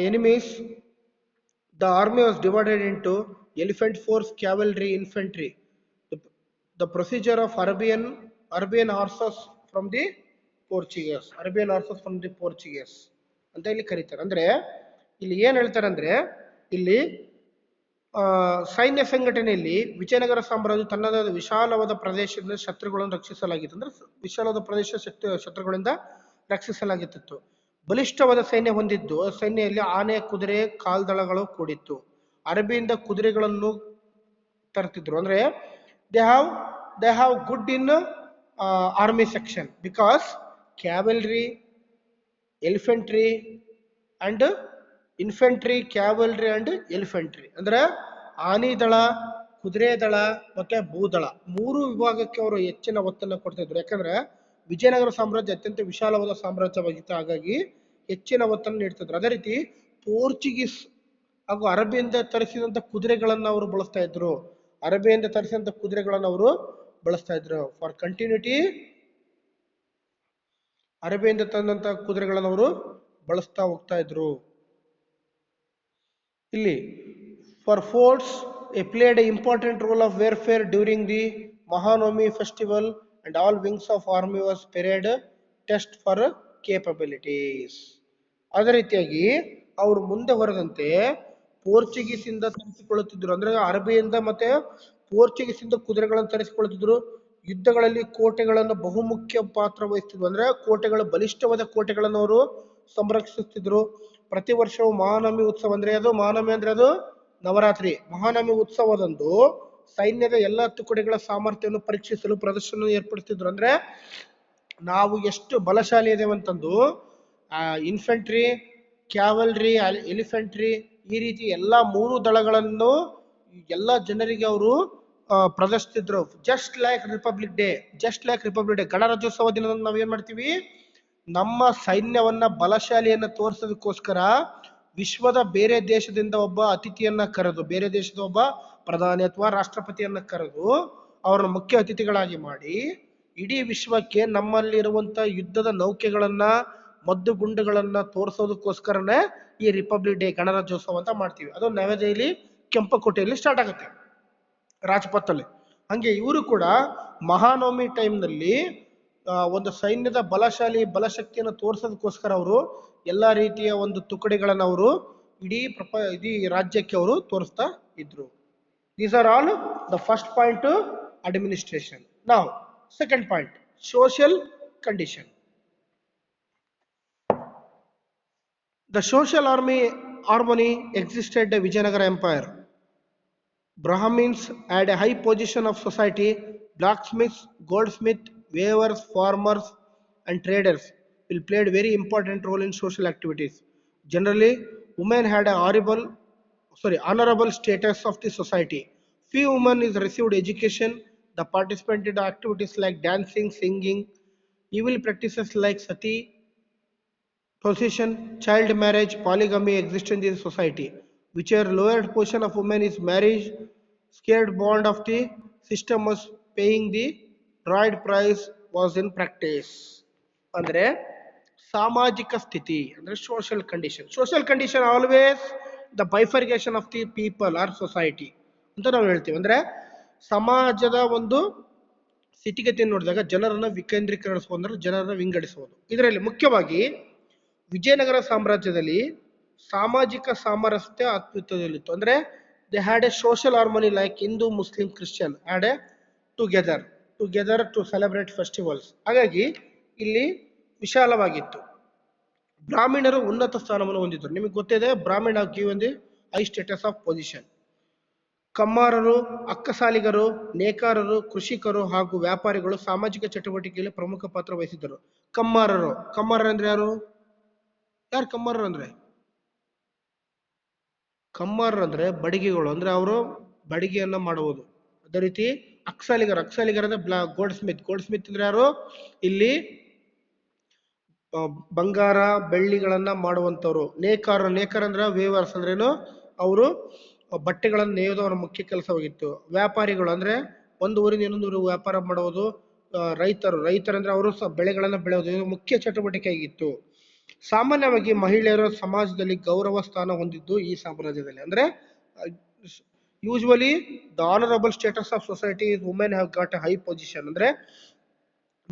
enemies. The army was divided into elephant force, cavalry, infantry. The procedure of Arabian horses from the Portuguese, ಅಂತ ಇಲ್ಲಿ ಕರೀತಾರೆ. ಅಂದ್ರೆ ಇಲ್ಲಿ ಏನ್ ಹೇಳ್ತಾರೆ ಅಂದ್ರೆ, ಇಲ್ಲಿ ಸೈನ್ಯ ಸಂಘಟನೆಯಲ್ಲಿ ವಿಜಯನಗರ ಸಾಮ್ರಾಜ್ಯ ತನ್ನದಾದ ವಿಶಾಲವಾದ ಪ್ರದೇಶದಿಂದ ಶತ್ರುಗಳನ್ನು ರಕ್ಷಿಸಲಾಗಿತ್ತು. ಅಂದ್ರೆ ವಿಶಾಲವಾದ ಪ್ರದೇಶ ಶತ್ರುಗಳಿಂದ ರಕ್ಷಿಸಲಾಗಿತ್ತು. ಬಲಿಷ್ಠವಾದ ಸೈನ್ಯ ಹೊಂದಿದ್ದು, ಸೈನ್ಯದಲ್ಲಿ ಆನೆ, ಕುದುರೆ, ಕಾಲ್ದಳಗಳು ಕೂಡಿತ್ತು. ಅರಬಿಯಿಂದ ಕುದುರೆಗಳನ್ನು ತರ್ತಿದ್ರು. ಅಂದ್ರೆ they have good in army section because cavalry, elephantry and elephantry ಅಂದ್ರೆ ಆನೆ ದಳ, ಕುದುರೆ ದಳ ಮತ್ತೆ ಭೂದಳ, 3 ವಿಭಾಗಕ್ಕೆ ಅವರು ಹೆಚ್ಚಿನ ಒತ್ತನ್ನು ಕೊಡ್ತಾ ಇದ್ರು. ಯಾಕಂದ್ರೆ ವಿಜಯನಗರ ಸಾಮ್ರಾಜ್ಯ ಅತ್ಯಂತ ವಿಶಾಲವಾದ ಸಾಮ್ರಾಜ್ಯವಾಗಿತ್ತು, ಹಾಗಾಗಿ ಹೆಚ್ಚಿನ ಒತ್ತನ್ನು ನೀಡ್ತಿದ್ರು. ಅದೇ ರೀತಿ ಪೋರ್ಚುಗೀಸ್ ಹಾಗೂ ಅರಬಿಯಿಂದ ತರಿಸಿದಂತ ಕುದುರೆಗಳನ್ನ ಅವರು ಬಳಸ್ತಾ ಇದ್ರು. ಫಾರ್ ಕಂಟಿನ್ಯೂಟಿ ಅರಬಿಯಿಂದ ತಂದಂತ ಕುದುರೆಗಳನ್ನು ಅವರು ಬಳಸ್ತಾ ಹೋಗ್ತಾ ಇದ್ರು. ಇಲ್ಲಿ for sports played an important role of warfare during the Mahanavami festival and all wings of army was parade test for capabilities. ಅದೇ ರೀತಿಯಾಗಿ ಅವರು ಮುಂದೆ ಹೊರದಂತೆ ಪೋರ್ಚುಗೀಸ್ ಇಂದ ತರಿಸಿಕೊಳ್ಳುತ್ತಿದ್ರು. ಅಂದ್ರೆ ಅರಬಿಯಿಂದ ಮತ್ತೆ ಪೋರ್ಚುಗೀಸ್ ಇಂದ ಕುದುರೆಗಳನ್ನು ತರಿಸಿಕೊಳ್ಳುತ್ತಿದ್ರು. ಯುದ್ಧಗಳಲ್ಲಿ ಕೋಟೆಗಳನ್ನು ಬಹುಮುಖ್ಯ ಪಾತ್ರ ವಹಿಸ್ತಿದ್ರು. ಅಂದ್ರೆ ಬಲಿಷ್ಠವಾದ ಕೋಟೆಗಳನ್ನು ಅವರು ಸಂರಕ್ಷಿಸುತ್ತಿದ್ರು. ಪ್ರತಿ ವರ್ಷವೂ ಮಹಾನವಮಿ ಉತ್ಸವ, ಮಹಾನವಮಿ ಅಂದ್ರೆ ಅದು ನವರಾತ್ರಿ, ಮಹಾನವಮಿ ಉತ್ಸವದಂದು ಸೈನ್ಯದ ಎಲ್ಲಾ ತುಕಡಿಗಳ ಸಾಮರ್ಥ್ಯವನ್ನು ಪರೀಕ್ಷಿಸಲು ಪ್ರದರ್ಶನ ಏರ್ಪಡಿಸ್ತಿದ್ರು. ಅಂದ್ರೆ ನಾವು ಎಷ್ಟು ಬಲಶಾಲಿ ಇದೇವೆ ಅಂತಂದು ಇನ್ಫೆಂಟ್ರಿ, ಕ್ಯಾವಲ್ರಿ, ಎಲಿಫೆಂಟ್ರಿ ಈ ರೀತಿ ಎಲ್ಲಾ 3 ದಳಗಳನ್ನು ಎಲ್ಲಾ ಜನರಿಗೆ ಅವರು ಪ್ರದರ್ಶಿಸಿದ್ರು. ಜಸ್ಟ್ ಲೈಕ್ ರಿಪಬ್ಲಿಕ್ ಡೇ, ಗಣರಾಜ್ಯೋತ್ಸವ ದಿನದಂದು ನಾವೇನ್ ಮಾಡ್ತೀವಿ, ನಮ್ಮ ಸೈನ್ಯವನ್ನ ಬಲಶಾಲಿಯನ್ನ ತೋರಿಸೋದಕ್ಕೋಸ್ಕರ ವಿಶ್ವದ ಬೇರೆ ದೇಶದಿಂದ ಒಬ್ಬ ಅತಿಥಿಯನ್ನ ಕರೆದು, ಬೇರೆ ದೇಶದ ಒಬ್ಬ ಪ್ರಧಾನಿ ಅಥವಾ ರಾಷ್ಟ್ರಪತಿಯನ್ನ ಕರೆದು ಅವರನ್ನ ಮುಖ್ಯ ಅತಿಥಿಗಳಾಗಿ ಮಾಡಿ ಇಡೀ ವಿಶ್ವಕ್ಕೆ ನಮ್ಮಲ್ಲಿರುವಂತ ಯುದ್ಧದ ನೌಕೆಗಳನ್ನ, ಮದ್ದು ಗುಂಡುಗಳನ್ನ ತೋರಿಸೋದಕ್ಕೋಸ್ಕರನೇ ಈ ರಿಪಬ್ಲಿಕ್ ಡೇ, ಗಣರಾಜ್ಯೋತ್ಸವ ಅಂತ ಮಾಡ್ತೀವಿ. ಅದು ನವದೆಹಲಿ ಕೆಂಪಕೋಟೆಯಲ್ಲಿ ಸ್ಟಾರ್ಟ್ ಆಗುತ್ತೆ, ರಾಜ್ಪಥಲ್ಲಿ. ಹಂಗೆ ಇವರು ಕೂಡ ಮಹಾನವಮಿ ಟೈಮ್ನಲ್ಲಿ ಒಂದು ಸೈನ್ಯದ ಬಲಶಕ್ತಿಯನ್ನು ತೋರಿಸೋದಕ್ಕೋಸ್ಕರ ಅವರು ಎಲ್ಲಾ ರೀತಿಯ ಒಂದು ತುಕಡಿಗಳನ್ನ ಅವರು ಇಡೀ ರಾಜ್ಯಕ್ಕೆ ಅವರು ತೋರಿಸ್ತಾ ಇದ್ರು. These are all the first point, administration. Now second point, social condition. The social harmony existed in Vijayanagara Empire. Brahmins had a high position of society. Blacksmiths, goldsmiths, weavers, farmers, and traders will played a very important role in social activities. Generally, women had a honorable status of the society. Few women is received education. The participant in activities like dancing, singing, evil practices like sati, possession, child marriage, polygamy exist in this society, which are lower portion of women is marriage, scared bond of the system was paying the bride price was in practice. ಅಂದ್ರೆ ಸಾಮಾಜಿಕ ಸ್ಥಿತಿ ಅಂದ್ರೆ social condition always the bifurcation of the people are society ಅಂತ ನಾವು ಹೇಳ್ತೀವಿ. ಅಂದ್ರೆ ಸಮಾಜದ ಒಂದು ಸ್ಥಿತಿಗತಿಯನ್ನು ನೋಡಿದಾಗ ಜನರನ್ನ ವಿಕೇಂದ್ರೀಕರಿಸುವುದು, ಜನರನ್ನ ವಿಂಗಡಿಸುವುದು. ಇದರಲ್ಲಿ ಮುಖ್ಯವಾಗಿ ವಿಜಯನಗರ ಸಾಮ್ರಾಜ್ಯದಲ್ಲಿ ಸಾಮಾಜಿಕ ಸಾಮರಸ್ಯ ಅಸ್ತಿತ್ವದಲ್ಲಿತ್ತು. ಅಂದ್ರೆ they had a social harmony like Hindu Muslim Christian had a together to celebrate festivals. ಹಾಗಾಗಿ ಇಲ್ಲಿ ವಿಶಾಲವಾಗಿತ್ತು. ಬ್ರಾಹ್ಮಣರು ಉನ್ನತ ಸ್ಥಾನವನ್ನು ಹೊಂದಿದ್ದರು. ನಿಮಗೆ ಗೊತ್ತಿದೆ, ಬ್ರಾಹ್ಮಣ given the high status of position. ಕಮ್ಮಾರರು, ಅಕ್ಕಸಾಲಿಗರು, ನೇಕಾರರು, ಕೃಷಿಕರು ಹಾಗೂ ವ್ಯಾಪಾರಿಗಳು ಸಾಮಾಜಿಕ ಚಟುವಟಿಕೆಯಲ್ಲಿ ಪ್ರಮುಖ ಪಾತ್ರ ವಹಿಸಿದ್ದರು. ಕಮ್ಮಾರರು ಅಂದ್ರೆ ಯಾರು ಕಮ್ಮಾರರು ಅಂದ್ರೆ ಬಡಿಗೆಗಳು, ಅಂದ್ರೆ ಅವರು ಬಡಿಗೆಯನ್ನ ಮಾಡುವುದು. ಅದೇ ರೀತಿ ಅಕ್ಸಾಲಿಗರ ಅಂದ್ರೆ ಗೋಲ್ಡ್ ಸ್ಮಿತ್ ಅಂದ್ರೆ ಯಾರು ಇಲ್ಲಿ ಬಂಗಾರ ಬೆಳ್ಳಿಗಳನ್ನ ಮಾಡುವಂತವ್ರು. ನೇಕಾರ ಅಂದ್ರೆ ವೇವರ್ಸ್ ಅಂದ್ರೇನು, ಅವರು ಬಟ್ಟೆಗಳನ್ನು ನೇಯೋದು ಅವರ ಮುಖ್ಯ ಕೆಲಸವಾಗಿತ್ತು. ವ್ಯಾಪಾರಿಗಳು ಅಂದ್ರೆ ಒಂದು ಊರಿನ ಇನ್ನೊಂದು ಊರು ವ್ಯಾಪಾರ ಮಾಡುವುದು. ರೈತರಂದ್ರೆ ಅವರು ಬೆಳೆಗಳನ್ನ ಬೆಳೆಯೋದು, ಇದು ಮುಖ್ಯ ಚಟುವಟಿಕೆ ಆಗಿತ್ತು. ಸಾಮಾನ್ಯವಾಗಿ ಮಹಿಳೆಯರು ಸಮಾಜದಲ್ಲಿ ಗೌರವ ಸ್ಥಾನ ಹೊಂದಿದ್ದು ಈ ಸಾಮ್ರಾಜ್ಯದಲ್ಲಿ. ಅಂದ್ರೆ usually the honourable status of society women have got A high position. ಅಂದ್ರೆ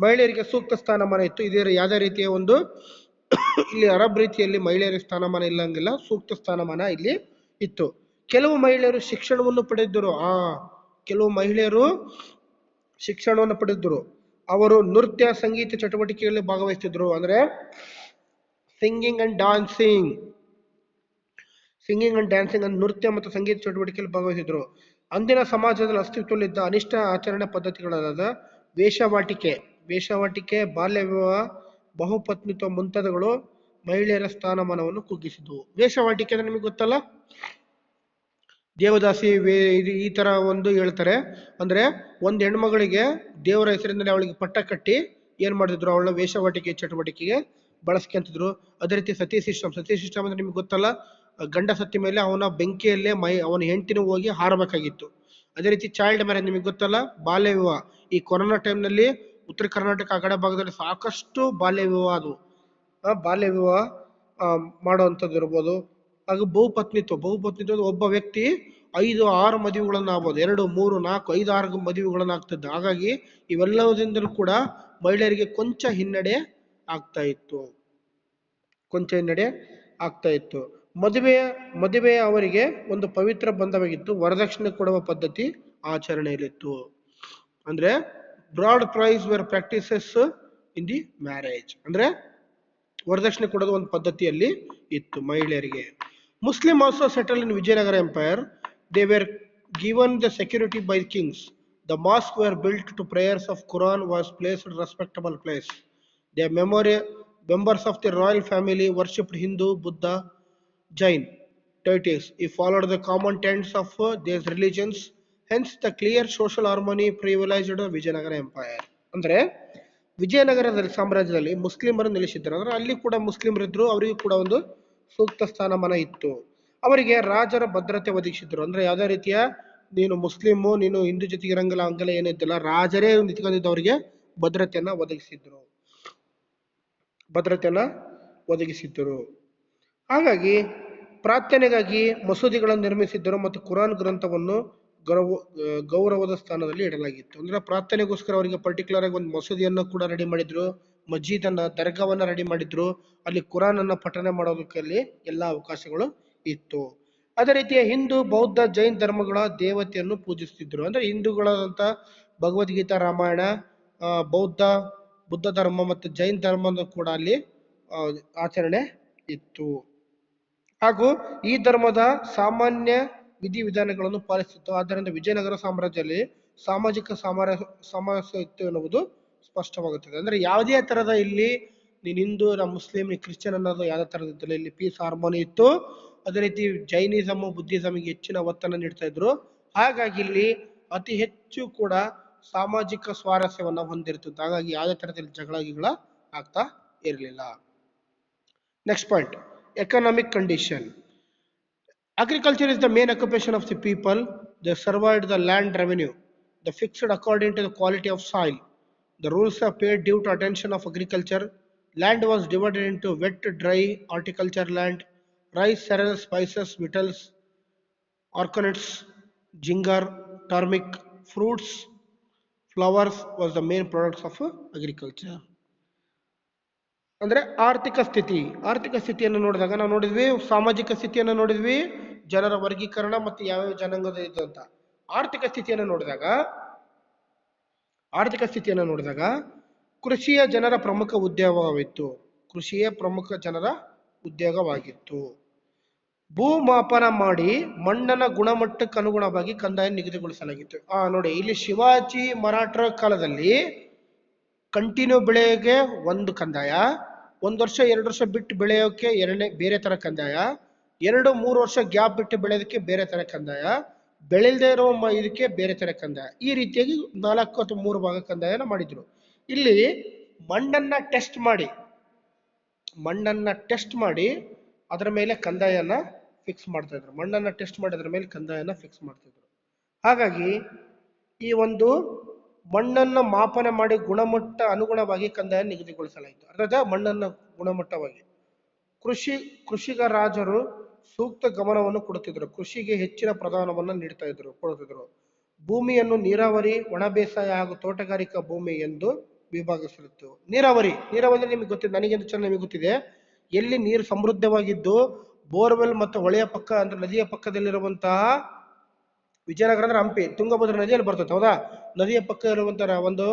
ಮಹಿಳೆಯರಿಗೆ ಸೂಕ್ತ ಸ್ಥಾನಮಾನ ಇತ್ತು. ಇದೇ ಯಾವುದೇ ರೀತಿಯ ಒಂದು ಇಲ್ಲಿ ಅರಬ್ ರೀತಿಯಲ್ಲಿ ಮಹಿಳೆಯರಿಗೆ ಸ್ಥಾನಮಾನ ಇಲ್ಲಂಗಿಲ್ಲ, ಸೂಕ್ತ ಸ್ಥಾನಮಾನ ಇಲ್ಲಿ ಇತ್ತು. ಕೆಲವು ಮಹಿಳೆಯರು ಶಿಕ್ಷಣವನ್ನು ಪಡೆದಿದ್ದರು. ಅವರು ನೃತ್ಯ ಸಂಗೀತ ಚಟುವಟಿಕೆಗಳಲ್ಲಿ ಭಾಗವಹಿಸುತ್ತಿದ್ರು. ಅಂದ್ರೆ ಸಿಂಗಿಂಗ್ ಅಂಡ್ ಡ್ಯಾನ್ಸಿಂಗ್ ನೃತ್ಯ ಮತ್ತು ಸಂಗೀತ ಚಟುವಟಿಕೆಯಲ್ಲಿ ಭಾಗವಹಿಸಿದ್ರು. ಅಂದಿನ ಸಮಾಜದಲ್ಲಿ ಅಸ್ತಿತ್ವದಲ್ಲಿದ್ದ ಅನಿಷ್ಟ ಆಚರಣೆ ಪದ್ಧತಿಗಳಾದ ವೇಷವಾಟಿಕೆ, ಬಾಲ್ಯ ವಿವಾಹ, ಬಹುಪತ್ನಿತ್ವ ಮುಂತಾದವುಗಳು ಮಹಿಳೆಯರ ಸ್ಥಾನಮಾನವನ್ನು ಕುಗ್ಗಿಸಿದ್ವು. ವೇಷವಾಟಿಕೆ ಅಂದ್ರೆ ನಿಮಗೆ ಗೊತ್ತಲ್ಲ, ದೇವದಾಸಿ ಈ ತರ ಒಂದು ಹೇಳ್ತಾರೆ. ಅಂದ್ರೆ ಒಂದು ಹೆಣ್ಮಗಳಿಗೆ ದೇವರ ಹೆಸರಿಂದಲೇ ಅವಳಿಗೆ ಪಟ್ಟ ಕಟ್ಟಿ ಏನ್ ಮಾಡ್ತಿದ್ರು, ಅವಳ ವೇಷವಾಟಿಕೆ ಚಟುವಟಿಕೆಗೆ ಬಳಸ್ಕೊಂತಿದ್ರು. ಅದೇ ರೀತಿ ಸತಿ ಸಿಸ್ಟಮ್ ಅಂದ್ರೆ ನಿಮ್ಗೆ ಗೊತ್ತಲ್ಲ, ಗಂಡ ಸತ್ತಿ ಮೇಲೆ ಅವನ ಬೆಂಕಿಯಲ್ಲೇ ಅವನ ಹೆಂಡತಿನೂ ಹೋಗಿ ಹಾರಬೇಕಾಗಿತ್ತು. ಅದೇ ರೀತಿ ಚೈಲ್ಡ್ ಮ್ಯಾರೇಜ್ ನಿಮಗೆ ಗೊತ್ತಲ್ಲ, ಬಾಲ್ಯ ವಿವಾಹ. ಈ ಕೊರೋನಾ ಟೈಮ್ನಲ್ಲಿ ಉತ್ತರ ಕರ್ನಾಟಕ ಆ ಕಡೆ ಭಾಗದಲ್ಲಿ ಸಾಕಷ್ಟು ಬಾಲ್ಯ ವಿವಾಹ ಮಾಡುವಂಥದ್ದು ಇರ್ಬೋದು. ಹಾಗೂ ಬಹುಪತ್ನಿತ್ವ ಒಬ್ಬ ವ್ಯಕ್ತಿ 5-6 ಮದುವೆಗಳನ್ನ ಆಗ್ಬೋದು, 2, 3, 4, 5, 6 ಮದುವೆಗಳನ್ನ ಆಗ್ತದ್ದು. ಹಾಗಾಗಿ ಇವೆಲ್ಲದಿಂದಲೂ ಕೂಡ ಮಹಿಳೆಯರಿಗೆ ಕೊಂಚ ಹಿನ್ನಡೆ ಆಗ್ತಾ ಇತ್ತು. ಮದುವೆ ಅವರಿಗೆ ಒಂದು ಪವಿತ್ರ ಬಂಧವಾಗಿತ್ತು. ವರದಕ್ಷಿಣೆ ಕೊಡುವ ಪದ್ಧತಿ ಆಚರಣೆಯಲ್ಲಿತ್ತು. ಅಂದ್ರೆ bride price were practices in the marriage. ಅಂದ್ರೆ ವರದಕ್ಷಿಣೆ ಕೊಡೋದು ಒಂದು ಪದ್ಧತಿಯಲ್ಲಿ ಇತ್ತು ಮಹಿಳೆಯರಿಗೆ. Muslim also settled in Vijayanagara Empire. They were given the security by kings. The mosques were built to prayers of Quran was placed in respectable place. The members of the royal family worshipped Hindu, Buddha, Jain deities. He followed the common tenets of these religions. Hence, the clear social harmony privileged Vijayanagara Empire. ಅಂದ್ರೆ ವಿಜಯನಗರದಲ್ಲಿ ಸಾಮ್ರಾಜ್ಯದಲ್ಲಿ ಮುಸ್ಲಿಮರು ನೆಲೆಸಿದ್ದರು. ಅಂದ್ರೆ ಅಲ್ಲಿ ಕೂಡ ಮುಸ್ಲಿಮರಿದ್ರು, ಅವರಿಗೂ ಕೂಡ ಒಂದು ಸೂಕ್ತ ಸ್ಥಾನಮಾನ ಇತ್ತು. ಅವರಿಗೆ ರಾಜರ ಭದ್ರತೆ ಒದಗಿಸಿದ್ರು. ಅಂದ್ರೆ ಯಾವುದೇ ರೀತಿಯ ನೀನು ಮುಸ್ಲಿಮು, ನೀನು ಹಿಂದೂ ಜೊತೆಗೆ ಇರಂಗಿಲ್ಲ ಹಂಗೆಲ್ಲ ಏನಿದ್ದಿಲ್ಲ, ರಾಜರೇ ನಿಂತ್ಕೊಂಡಿದ್ದು ಅವರಿಗೆ ಭದ್ರತೆಯನ್ನ ಒದಗಿಸಿದ್ದರು. ಹಾಗಾಗಿ ಪ್ರಾರ್ಥನೆಗಾಗಿ ಮಸೂದಿಗಳನ್ನು ನಿರ್ಮಿಸಿದ್ದರು ಮತ್ತು ಕುರಾನ್ ಗ್ರಂಥವನ್ನು ಗೌರವದ ಸ್ಥಾನದಲ್ಲಿ ಇಡಲಾಗಿತ್ತು. ಅಂದ್ರೆ ಪ್ರಾರ್ಥನೆಗೋಸ್ಕರ ಅವರಿಗೆ ಪರ್ಟಿಕ್ಯುಲರ್ ಆಗಿ ಒಂದು ಮಸೂದಿಯನ್ನು ಕೂಡ ರೆಡಿ ಮಾಡಿದ್ರು, ಮಸ್ಜಿದನ್ನ ದರ್ಗಾವನ್ನ ರೆಡಿ ಮಾಡಿದ್ರು. ಅಲ್ಲಿ ಕುರಾನ್ ಅನ್ನ ಪಠನೆ ಮಾಡೋದಕ್ಕೆ ಅಲ್ಲಿ ಎಲ್ಲಾ ಅವಕಾಶಗಳು ಇತ್ತು. ಅದೇ ರೀತಿಯ ಹಿಂದೂ, ಬೌದ್ಧ, ಜೈನ್ ಧರ್ಮಗಳ ದೇವತೆಯನ್ನು ಪೂಜಿಸುತ್ತಿದ್ರು. ಅಂದ್ರೆ ಹಿಂದೂಗಳಾದಂತ ಭಗವದ್ಗೀತಾ, ರಾಮಾಯಣ, ಬುದ್ಧ ಧರ್ಮ ಮತ್ತು ಜೈನ್ ಧರ್ಮದ ಕೂಡ ಅಲ್ಲಿ ಆಚರಣೆ ಇತ್ತು. ಹಾಗೂ ಈ ಧರ್ಮದ ಸಾಮಾನ್ಯ ವಿಧಿವಿಧಾನಗಳನ್ನು ಪಾಲಿಸಿತ್ತು. ಆದ್ದರಿಂದ ವಿಜಯನಗರ ಸಾಮ್ರಾಜ್ಯದಲ್ಲಿ ಸಾಮಾಜಿಕ ಸಾಮರಸ್ಯ ಇತ್ತು ಎನ್ನುವುದು ಸ್ಪಷ್ಟವಾಗುತ್ತದೆ. ಅಂದ್ರೆ ಯಾವುದೇ ತರದ ಇಲ್ಲಿ ನೀನ್ ಹಿಂದೂ, ನಾ ಮುಸ್ಲಿಂ, ನೀ ಕ್ರಿಶ್ಚಿಯನ್ ಅನ್ನೋದು ಯಾವುದೇ ತರದ ಇದ್ದಿಲ್ಲ. ಇಲ್ಲಿ ಪೀಸ್ ಹಾರ್ಮೋನಿ ಇತ್ತು. ಅದೇ ರೀತಿ ಜೈನಿಸಮ್, ಬುದ್ಧಿಸಮ್ಗೆ ಹೆಚ್ಚಿನ ಒತ್ತನ್ನು ನೀಡ್ತಾ ಇದ್ರು. ಹಾಗಾಗಿ ಇಲ್ಲಿ ಅತಿ ಹೆಚ್ಚು ಕೂಡ ಸಾಮಾಜಿಕ ಸ್ವಾರಸ್ಯವನ್ನ ಹೊಂದಿರ್ತಿತ್ತು. ಹಾಗಾಗಿ ಯಾವುದೇ ತರದಲ್ಲಿ ಜಗಳ ಆಗ್ತಾ ಇರಲಿಲ್ಲ. Next point, economic condition. Agriculture is the main occupation of the people. They surveyed the land revenue, the fixed according to the quality of soil. The rules are paid due to attention of agriculture. Land was divided into wet, dry, horticulture land, rice, cereals, spices, victuals, ornaments, ginger, turmeric, fruits, flowers was the main products of agriculture. ಅಂದ್ರೆ ಆರ್ಥಿಕ ಸ್ಥಿತಿಯನ್ನು ನೋಡಿದಾಗ ನಾವು ನೋಡಿದ್ವಿ, ಸಾಮಾಜಿಕ ಸ್ಥಿತಿಯನ್ನು ನೋಡಿದ್ವಿ, ಜನರ ವರ್ಗೀಕರಣ ಮತ್ತು ಯಾವ್ಯಾವ ಜನಾಂಗದ ಇದು ಅಂತ. ಆರ್ಥಿಕ ಸ್ಥಿತಿಯನ್ನು ನೋಡಿದಾಗ ಕೃಷಿಯ ಜನರ ಪ್ರಮುಖ ಉದ್ಯೋಗವಾಗಿತ್ತು. ಭೂಮಾಪನ ಮಾಡಿ ಮಣ್ಣನ ಗುಣಮಟ್ಟಕ್ಕೆ ಅನುಗುಣವಾಗಿ ಕಂದಾಯ ನಿಗದಿಗೊಳಿಸಲಾಗಿತ್ತು. ನೋಡಿ, ಇಲ್ಲಿ ಶಿವಾಜಿ ಮರಾಠರ ಕಾಲದಲ್ಲಿ ಕಂಟಿನ್ಯೂ ಬೆಳೆಯೋಕೆ ಒಂದು ಕಂದಾಯ, 1 ವರ್ಷ 2 ವರ್ಷ ಬಿಟ್ಟು ಬೆಳೆಯೋಕೆ ಬೇರೆ ತರ ಕಂದಾಯ, 2-3 ವರ್ಷ ಗ್ಯಾಪ್ ಬಿಟ್ಟು ಬೆಳೆಯೋದಕ್ಕೆ ಬೇರೆ ತರ ಕಂದಾಯ, ಬೆಳೆಯದೇ ಇರೋ ಇದಕ್ಕೆ ಬೇರೆ ತರ ಕಂದಾಯ. ಈ ರೀತಿಯಾಗಿ 4 ಅಥವಾ 3 ಭಾಗ ಕಂದಾಯನ ಮಾಡಿದ್ರು. ಇಲ್ಲಿ ಮಣ್ಣನ್ನ ಟೆಸ್ಟ್ ಮಾಡಿ ಅದರ ಮೇಲೆ ಕಂದಾಯನ ಫಿಕ್ಸ್ ಮಾಡ್ತಾ ಇದ್ರು. ಹಾಗಾಗಿ ಈ ಒಂದು ಮಣ್ಣನ್ನು ಮಾಪನ ಮಾಡಿ ಗುಣಮಟ್ಟ ಅನುಗುಣವಾಗಿ ಕಂದಾಯ ನಿಗದಿಗೊಳಿಸಲಾಯಿತು. ಅರ್ಥಾತ್ ಮಣ್ಣನ್ನು ಗುಣಮಟ್ಟವಾಗಿ ಕೃಷಿಗ ರಾಜರು ಸೂಕ್ತ ಗಮನವನ್ನು ಕೊಡುತ್ತಿದ್ದರು. ಕೃಷಿಗೆ ಹೆಚ್ಚಿನ ಪ್ರಾಧಾನ್ಯವನ್ನು ಕೊಡುತ್ತಿದ್ದರು. ಭೂಮಿಯನ್ನು ನೀರಾವರಿ, ಒಣ ಬೇಸಾಯ ಹಾಗೂ ತೋಟಗಾರಿಕಾ ಭೂಮಿ ಎಂದು ವಿಭಾಗಿಸಿತ್ತು. ನೀರಾವರಿ ನಿಮಗೆ ಗೊತ್ತಿದೆ, ನನಗೆಂದು ಚೆನ್ನಾಗಿ ನಿಮಗೆ ಗೊತ್ತಿದೆ. ಎಲ್ಲಿ ನೀರು ಸಮೃದ್ಧವಾಗಿದ್ದು ಬೋರ್ವೆಲ್ ಮತ್ತು ಹೊಳೆಯ ಪಕ್ಕ ಅಂದ್ರೆ ನದಿಯ ಪಕ್ಕದಲ್ಲಿರುವಂತಹ, ವಿಜಯನಗರ ಅಂದ್ರೆ ಹಂಪಿ, ತುಂಗಭದ್ರಾ ನದಿಯಲ್ಲಿ ಬರ್ತದೆ ಹೌದಾ, ನದಿಯ ಪಕ್ಕ ಇರುವಂತಹ ಒಂದು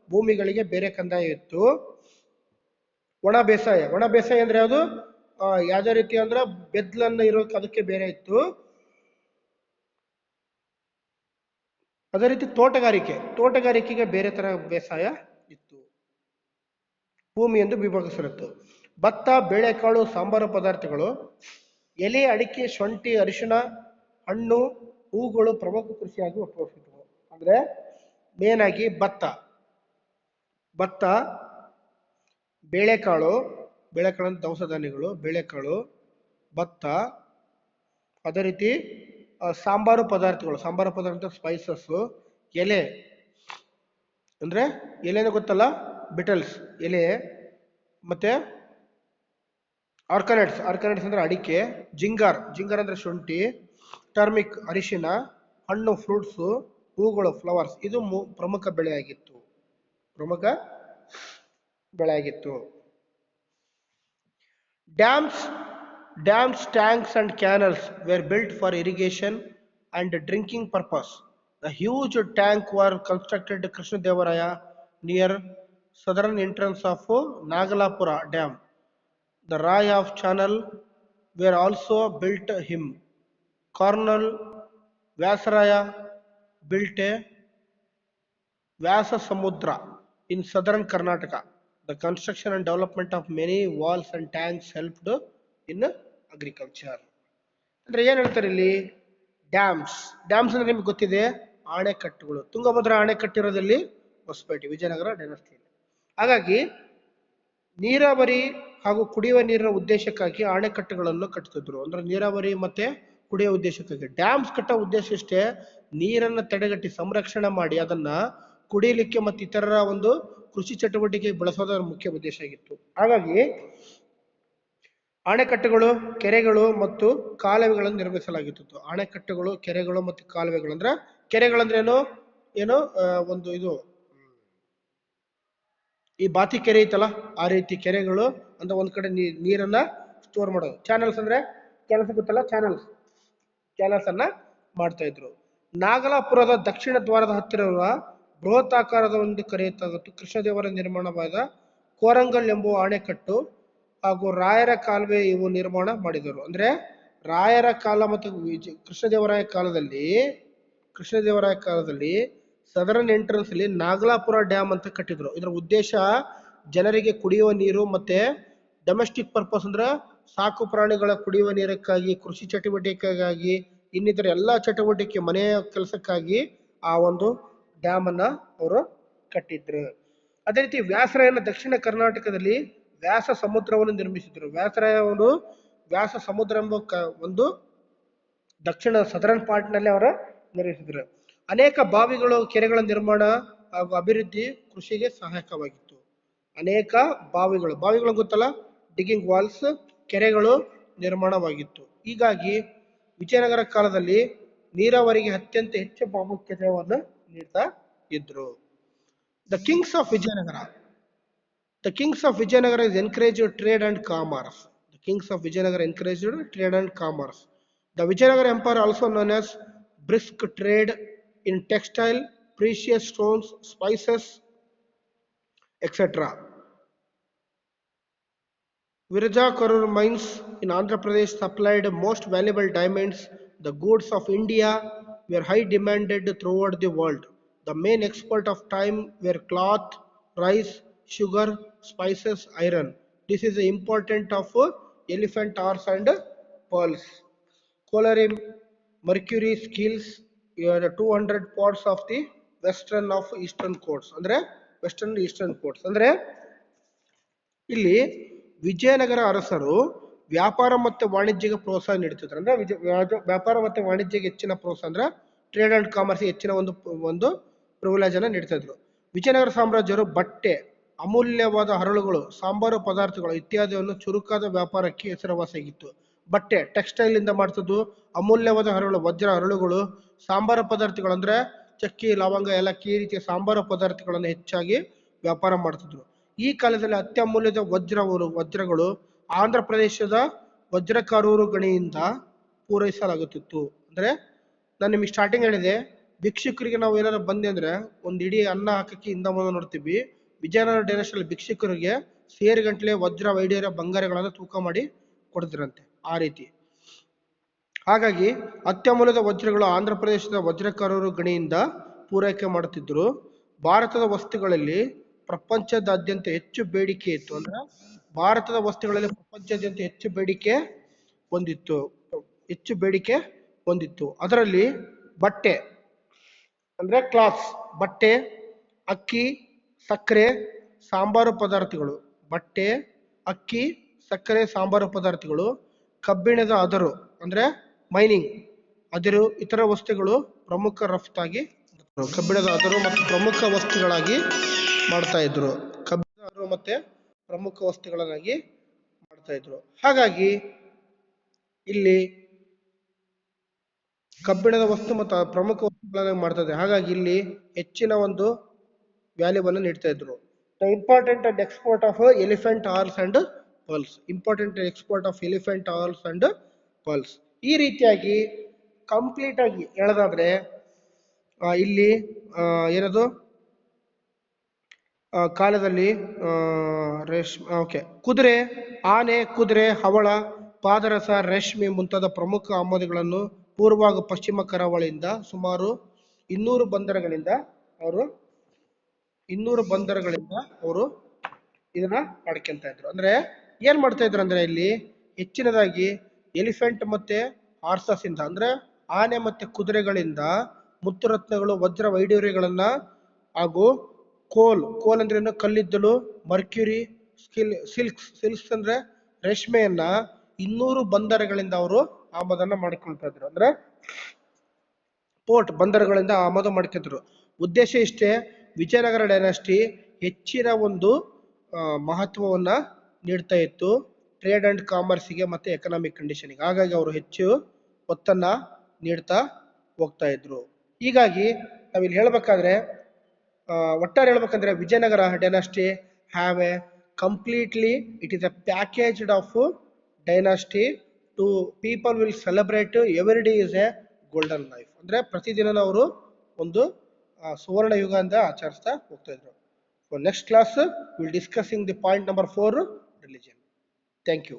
ಭೂಮಿಗಳಿಗೆ ಬೇರೆ ಕಂದಾಯ ಇತ್ತು. ಒಣ ಬೇಸಾಯ ಅಂದ್ರೆ ಯಾವುದು, ಯಾವುದೇ ರೀತಿ ಅಂದ್ರೆ ಬೆದ್ಲನ್ನ ಇರೋಕೆ ಅದಕ್ಕೆ ಬೇರೆ ಇತ್ತು. ಅದೇ ರೀತಿ ತೋಟಗಾರಿಕೆಗೆ ಬೇರೆ ತರ ಬೇಸಾಯ ಇತ್ತು. ಭೂಮಿ ಎಂದು ವಿಭಾಗಿಸಿರುತ್ತು. ಭತ್ತ, ಬೇಳೆಕಾಳು, ಸಾಂಬಾರು ಪದಾರ್ಥಗಳು, ಎಲೆ, ಅಡಿಕೆ, ಶುಂಠಿ, ಅರಿಶಿಣ, ಹಣ್ಣು, ಹೂಗಳು ಪ್ರಮುಖ ಕೃಷಿಯಾಗಿ ಉಪಯೋಗಿಸಿದ್ವು. ಅಂದ್ರೆ ಮೇನ್ ಆಗಿ ಭತ್ತ, ಬೇಳೆಕಾಳು ಅಂದ್ರೆ ದವಸ ಧಾನ್ಯಗಳು, ಬೇಳೆಕಾಳು, ಭತ್ತ, ಅದೇ ರೀತಿ ಸಾಂಬಾರು ಪದಾರ್ಥ ಸ್ಪೈಸಸ್, ಎಲೆ ಅಂದ್ರೆ ಎಲೆನ ಗೊತ್ತಲ್ಲ, ಬಿಟಲ್ಸ್ ಎಲೆ, ಮತ್ತೆ ಆರ್ಕನೆಟ್ಸ್ ಅಂದ್ರೆ ಅಡಿಕೆ, ಜಿಂಗರ್ ಅಂದ್ರೆ ಶುಂಠಿ, ಟರ್ಮಿಕ್ ಅರಿಶಿನ, ಹಣ್ಣು ಫ್ರೂಟ್ಸ್, ಹೂಗಳು ಫ್ಲವರ್ಸ್, ಇದು ಪ್ರಮುಖ ಬೆಳೆಯಾಗಿತ್ತು. Dams, tanks and canals were built for irrigation and drinking purpose. The huge tank were constructed Krishnadevaraya near southern entrance of Nagalapura Dam. The Rai of Channel were also built him. Colonel Vyasaraya built a Vyasasamudra in southern Karnataka. The construction and development of many walls and tanks helped in agriculture. ಅಂದ್ರೆ ಏನ್ ಹೇಳ್ತಾರೆ ಇಲ್ಲಿ, dams ಅಂದ್ರೆ ನಿಮ್ಗೆ ಗೊತ್ತಿದೆ, ಅಣೆಕಟ್ಟುಗಳು. ತುಂಗಭದ್ರಾ ಅಣೆಕಟ್ಟಿರೋದಲ್ಲಿ ಹೊಸಪೇಟೆ, ವಿಜಯನಗರ ಡೈನಸ್ಟಿಯಲ್ಲಿ. ಹಾಗಾಗಿ ನೀರಾವರಿ ಹಾಗೂ ಕುಡಿಯುವ ನೀರಿನ ಉದ್ದೇಶಕ್ಕಾಗಿ ಅಣೆಕಟ್ಟುಗಳನ್ನು ಕಟ್ಟುತ್ತಿದ್ರು. ಅಂದ್ರೆ ನೀರಾವರಿ ಮತ್ತೆ ಕುಡಿಯುವ ಉದ್ದೇಶಕ್ಕಾಗಿ. ಡ್ಯಾಮ್ಸ್ ಕಟ್ಟೋ ಉದ್ದೇಶ ಇಷ್ಟೇ, ನೀರನ್ನು ತಡೆಗಟ್ಟಿ ಸಂರಕ್ಷಣೆ ಮಾಡಿ ಅದನ್ನ ಕುಡಿಯಲಿಕ್ಕೆ ಮತ್ತು ಇತರರ ಒಂದು ಕೃಷಿ ಚಟುವಟಿಕೆ ಬಳಸೋದರ ಮುಖ್ಯ ಉದ್ದೇಶ ಆಗಿತ್ತು. ಹಾಗಾಗಿ ಅಣೆಕಟ್ಟುಗಳು, ಕೆರೆಗಳು ಮತ್ತು ಕಾಲುವೆಗಳನ್ನು ನಿರ್ಮಿಸಲಾಗಿತ್ತು. ಅಣೆಕಟ್ಟುಗಳು, ಕೆರೆಗಳು ಮತ್ತು ಕಾಲುವೆಗಳು. ಅಂದ್ರೆ ಕೆರೆಗಳಂದ್ರೆ ಏನು ಒಂದು ಇದು ಈ ಬಾತಿ ಕೆರೆ ಐತಲ್ಲ, ಆ ರೀತಿ ಕೆರೆಗಳು ಅಂದ್ರೆ ಒಂದ್ ಕಡೆ ನೀರನ್ನ ಸ್ಟೋರ್ ಮಾಡೋದು. ಚಾನಲ್ಸ್ ಅಂದ್ರೆ ಗೊತ್ತಲ್ಲ, ಚಾನಲ್ಸ್ ಅನ್ನ ಮಾಡ್ತಾ ಇದ್ರು. ನಾಗಲಾಪುರದ ದಕ್ಷಿಣ ದ್ವಾರದ ಹತ್ತಿರ ಬೃಹತ್ ಆಕಾರದ ಒಂದು ಕರೆಯುತ್ತಾಗಿತ್ತು. ಕೃಷ್ಣದೇವರ ನಿರ್ಮಾಣವಾದ ಕೋರಂಗಲ್ ಎಂಬುವ ಅಣೆಕಟ್ಟು ಹಾಗೂ ರಾಯರ ಕಾಲುವೆ ಇವು ನಿರ್ಮಾಣ ಮಾಡಿದರು. ಅಂದ್ರೆ ರಾಯರ ಕಾಲ ಮತ್ತು ಕೃಷ್ಣದೇವರಾಯ ಕಾಲದಲ್ಲಿ ಸದರನ್ ಎಂಟ್ರನ್ಸ್ ಅಲ್ಲಿ ನಾಗಲಾಪುರ ಡ್ಯಾಮ್ ಅಂತ ಕಟ್ಟಿದ್ರು. ಇದರ ಉದ್ದೇಶ ಜನರಿಗೆ ಕುಡಿಯುವ ನೀರು ಮತ್ತೆ ಡೊಮೆಸ್ಟಿಕ್ ಪರ್ಪಸ್ ಅಂದ್ರೆ ಸಾಕು ಪ್ರಾಣಿಗಳ ಕುಡಿಯುವ ನೀರಕ್ಕಾಗಿ, ಕೃಷಿ ಚಟುವಟಿಕೆಗಾಗಿ, ಇನ್ನಿತರ ಎಲ್ಲಾ ಚಟುವಟಿಕೆ, ಮನೆಯ ಕೆಲಸಕ್ಕಾಗಿ ಆ ಒಂದು ಡ್ಯಾಮ್ ಅನ್ನ ಅವರು ಕಟ್ಟಿದ್ರು. ಅದೇ ರೀತಿ ವ್ಯಾಸರಾಯನ ದಕ್ಷಿಣ ಕರ್ನಾಟಕದಲ್ಲಿ ವ್ಯಾಸ ಸಮುದ್ರವನ್ನು ನಿರ್ಮಿಸಿದ್ರು. ವ್ಯಾಸರಾಯ ವ್ಯಾಸ ಸಮುದ್ರ ಎಂಬ ಒಂದು ದಕ್ಷಿಣ ಸದರನ್ ಪಾರ್ಟ್ ನಲ್ಲಿ ಅವರು ನಿರ್ಮಿಸಿದ್ರು. ಅನೇಕ ಬಾವಿಗಳು, ಕೆರೆಗಳ ನಿರ್ಮಾಣ ಹಾಗೂ ಅಭಿವೃದ್ಧಿ ಕೃಷಿಗೆ ಸಹಾಯಕವಾಗಿತ್ತು. ಅನೇಕ ಬಾವಿಗಳು ಗೊತ್ತಲ್ಲ, ಡಿಗ್ಗಿಂಗ್ ವಾಲ್ಸ್, ಕೆರೆಗಳು ನಿರ್ಮಾಣವಾಗಿತ್ತು. ಹೀಗಾಗಿ ವಿಜಯನಗರ ಕಾಲದಲ್ಲಿ ನೀರಾವರಿಗೆ ಅತ್ಯಂತ ಹೆಚ್ಚು ಪ್ರಾಮುಖ್ಯತೆಯನ್ನು ನೀಡ್ತಾ ಇದ್ರು. The Kings of Vijayanagara is encouraged trade and commerce. The kings of Vijayanagara encouraged trade and commerce. The Vijayanagara Empire, also known as brisk trade in textile, precious stones, spices, etc. Virajakarur mines in Andhra Pradesh supplied most valuable diamonds. The goods of India were high demanded throughout the world. The main export of time were cloth, rice, sugar, spices, iron. This is the important of elephant horse and pearls. Colliery, mercury, skills, the 200 ports of the western of eastern coasts. ಅಂದ್ರೆ western eastern quotes. ಅಂದ್ರೆ ಇಲ್ಲಿ ವಿಜಯನಗರ ಅರಸರು ವ್ಯಾಪಾರ ಮತ್ತು ವಾಣಿಜ್ಯಕ್ಕೆ ಪ್ರೋತ್ಸಾಹ ನೀಡುತ್ತಿದ್ರು. ಅಂದ್ರೆ ವ್ಯಾಪಾರ ಮತ್ತು ವಾಣಿಜ್ಯಕ್ಕೆ ಹೆಚ್ಚಿನ ಪ್ರೋತ್ಸಾಹ ಅಂದ್ರೆ ಟ್ರೇಡ್ ಅಂಡ್ ಕಾಮರ್ಸ್ ಹೆಚ್ಚಿನ ಒಂದು ಪ್ರಿವಿಲೇಜ್ ಅನ್ನ ನೀಡ್ತಾ ಇದ್ರು. ವಿಜಯನಗರ ಸಾಮ್ರಾಜ್ಯರು ಬಟ್ಟೆ, ಅಮೂಲ್ಯವಾದ ಹರಳುಗಳು, ಸಾಂಬಾರು ಪದಾರ್ಥಗಳು ಇತ್ಯಾದಿಯನ್ನು ಚುರುಕಾದ ವ್ಯಾಪಾರಕ್ಕೆ ಹೆಸರುವಾಸಿಯಾಗಿತ್ತು. ಬಟ್ಟೆ ಟೆಕ್ಸ್ಟೈಲ್ ಇಂದ ಮಾಡ್ತಿದ್ದು, ಅಮೂಲ್ಯವಾದ ವಜ್ರ ಹರಳುಗಳು, ಸಾಂಬಾರು ಪದಾರ್ಥಗಳು ಅಂದ್ರೆ ಚಕ್ಕಿ, ಲವಂಗ, ಏಲಕ್ಕಿ ಈ ರೀತಿಯ ಸಾಂಬಾರು ಪದಾರ್ಥಗಳನ್ನು ಹೆಚ್ಚಾಗಿ ವ್ಯಾಪಾರ ಮಾಡ್ತಿದ್ರು. ಈ ಕಾಲದಲ್ಲಿ ಅತ್ಯಮೂಲ್ಯದ ವಜ್ರಗಳು ಆಂಧ್ರ ಪ್ರದೇಶದ ವಜ್ರಕಾರೂರು ಗಣಿಯಿಂದ ಪೂರೈಸಲಾಗುತ್ತಿತ್ತು. ಅಂದ್ರೆ ನಾನು ನಿಮಗೆ ಸ್ಟಾರ್ಟಿಂಗ್ ಹೇಳಿದೆ, ಭಿಕ್ಷುಕರಿಗೆ ನಾವು ಏನಾದ್ರು ಬಂದೆ ಅಂದ್ರೆ ಒಂದು ಇಡೀ ಅನ್ನ ಹಾಕಕ್ಕೆ ಹಿಂದ ಮುಂದೆ ನೋಡ್ತೀವಿ. ವಿಜಯನಗರ ಡೈನೆಸ್ಟಿಯಲ್ಲಿ ಭಿಕ್ಷುಕರಿಗೆ ಸೇರಿಗಂಟ್ಲೆ ವಜ್ರ, ವೈಢೂರ್ಯ, ಬಂಗಾರಗಳನ್ನು ತೂಕ ಮಾಡಿ ಕೊಡ್ತಿರಂತೆ. ಆ ರೀತಿ ಹಾಗಾಗಿ ಅತ್ಯಮೂಲ್ಯದ ವಜ್ರಗಳು ಆಂಧ್ರ ಪ್ರದೇಶದ ವಜ್ರಕಾರರು ಗಣಿಯಿಂದ ಪೂರೈಕೆ ಮಾಡುತ್ತಿದ್ದರು. ಭಾರತದ ವಸ್ತುಗಳಲ್ಲಿ ಪ್ರಪಂಚದಾದ್ಯಂತ ಹೆಚ್ಚು ಬೇಡಿಕೆ ಇತ್ತು. ಅಂದ್ರೆ ಭಾರತದ ವಸ್ತುಗಳಲ್ಲಿ ಪ್ರಪಂಚದಾದ್ಯಂತ ಹೆಚ್ಚು ಬೇಡಿಕೆ ಹೊಂದಿತ್ತು. ಅದರಲ್ಲಿ ಬಟ್ಟೆ ಅಂದ್ರೆ ಕ್ಲಾತ್ಸ್, ಬಟ್ಟೆ, ಅಕ್ಕಿ, ಸಕ್ಕರೆ, ಸಾಂಬಾರು ಪದಾರ್ಥಗಳು, ಕಬ್ಬಿಣದ ಅದರು ಅಂದ್ರೆ ಮೈನಿಂಗ್, ಅದಿರು, ಇತರ ವಸ್ತುಗಳು ಪ್ರಮುಖ ರಫ್ತಾಗಿ ಕಬ್ಬಿಣದ ಅದರು ಮತ್ತು ಪ್ರಮುಖ ವಸ್ತುಗಳಾಗಿ ಮಾಡ್ತಾ ಇದ್ರು. ಕಬ್ಬಿಣದ ಅದರು ಮತ್ತೆ ಪ್ರಮುಖ ವಸ್ತುಗಳನ್ನಾಗಿ ಮಾಡ್ತಾ ಇದ್ರು. ಹಾಗಾಗಿ ಇಲ್ಲಿ ಕಬ್ಬಿಣದ ವಸ್ತು ಮತ್ತು ಪ್ರಮುಖ ವಸ್ತುಗಳನ್ನಾಗಿ ಮಾಡ್ತಾ ಇದ್ದಾರೆ. ಹಾಗಾಗಿ ಇಲ್ಲಿ ಹೆಚ್ಚಿನ ಒಂದು ವ್ಯಾಲ್ಯೂವನ್ನು ನೀಡ್ತಾ ಇದ್ರು. The important and export of elephant horse and pearls. ಈ ರೀತಿಯಾಗಿ ಕಂಪ್ಲೀಟ್ ಆಗಿ ಹೇಳೋದಾದ್ರೆ ಇಲ್ಲಿ ಏನದು ಕಾಲದಲ್ಲಿ ಕುದುರೆ, ಆನೆ, ಹವಳ, ಪಾದರಸ, ರೇಷ್ಮೆ ಮುಂತಾದ ಪ್ರಮುಖ ಆಮದುಗಳನ್ನು ಪೂರ್ವ ಹಾಗೂ ಪಶ್ಚಿಮ ಕರಾವಳಿಯಿಂದ ಸುಮಾರು 200 ಬಂದರುಗಳಿಂದ ಅವರು ಇದನ್ನ ಪಡ್ಕೊಂತ ಇದ್ರು. ಅಂದ್ರೆ ಏನ್ ಮಾಡ್ತಾ ಇದ್ರು ಅಂದ್ರೆ ಇಲ್ಲಿ ಹೆಚ್ಚಿನದಾಗಿ ಎಲಿಫೆಂಟ್ ಮತ್ತೆ ಹಾರ್ಸಸ್ ಇಂದ ಅಂದ್ರೆ ಆನೆ ಮತ್ತೆ ಕುದುರೆಗಳಿಂದ ಮುತ್ತುರತ್ನಗಳು, ವಜ್ರ, ವೈಢೂರ್ಯಗಳನ್ನ ಹಾಗೂ ಕೋಲ್ ಅಂದ್ರೆ ಕಲ್ಲಿದ್ದಲು, ಮರ್ಕ್ಯುರಿ, ಸಿಲ್ಕ್ಸ್ ಅಂದ್ರೆ ರೇಷ್ಮೆಯನ್ನ 200 ಬಂದರುಗಳಿಂದ ಅವರು ಆಮದನ್ನ ಮಾಡ್ಕೊಳ್ತಾ ಇದ್ರು. ಅಂದ್ರೆ ಪೋರ್ಟ್ ಬಂದರುಗಳಿಂದ ಆಮದು ಮಾಡ್ತಿದ್ರು. ಉದ್ದೇಶ ಇಷ್ಟೇ, ವಿಜಯನಗರ ಡೈನಾಸ್ಟಿ ಹೆಚ್ಚಿನ ಒಂದು ಮಹತ್ವವನ್ನ ನೀಡ್ತಾ ಇತ್ತು ಟ್ರೇಡ್ ಅಂಡ್ ಕಾಮರ್ಸ್ಗೆ ಮತ್ತೆ ಎಕನಾಮಿಕ್ ಕಂಡೀಷನ್ಗೆ. ಹಾಗಾಗಿ ಅವರು ಹೆಚ್ಚು ಒತ್ತನ್ನ ನೀಡ್ತಾ ಹೋಗ್ತಾ ಇದ್ರು. ಹೀಗಾಗಿ ನಾವಿಲ್ಲಿ ಒಟ್ಟಾರೆ ಹೇಳ್ಬೇಕಂದ್ರೆ Vijayanagara dynasty have a completely it is a packaged of dynasty to people will celebrate every day is a golden life. ಅಂದ್ರೆ ಪ್ರತಿದಿನ ಅವರು ಒಂದು ಸುವರ್ಣ ಯುಗ ಅಂತ ಆಚರಿಸ್ತಾ ಹೋಗ್ತಾ ಇದ್ರು. Next class will discussing the point number 4, religion. Thank you.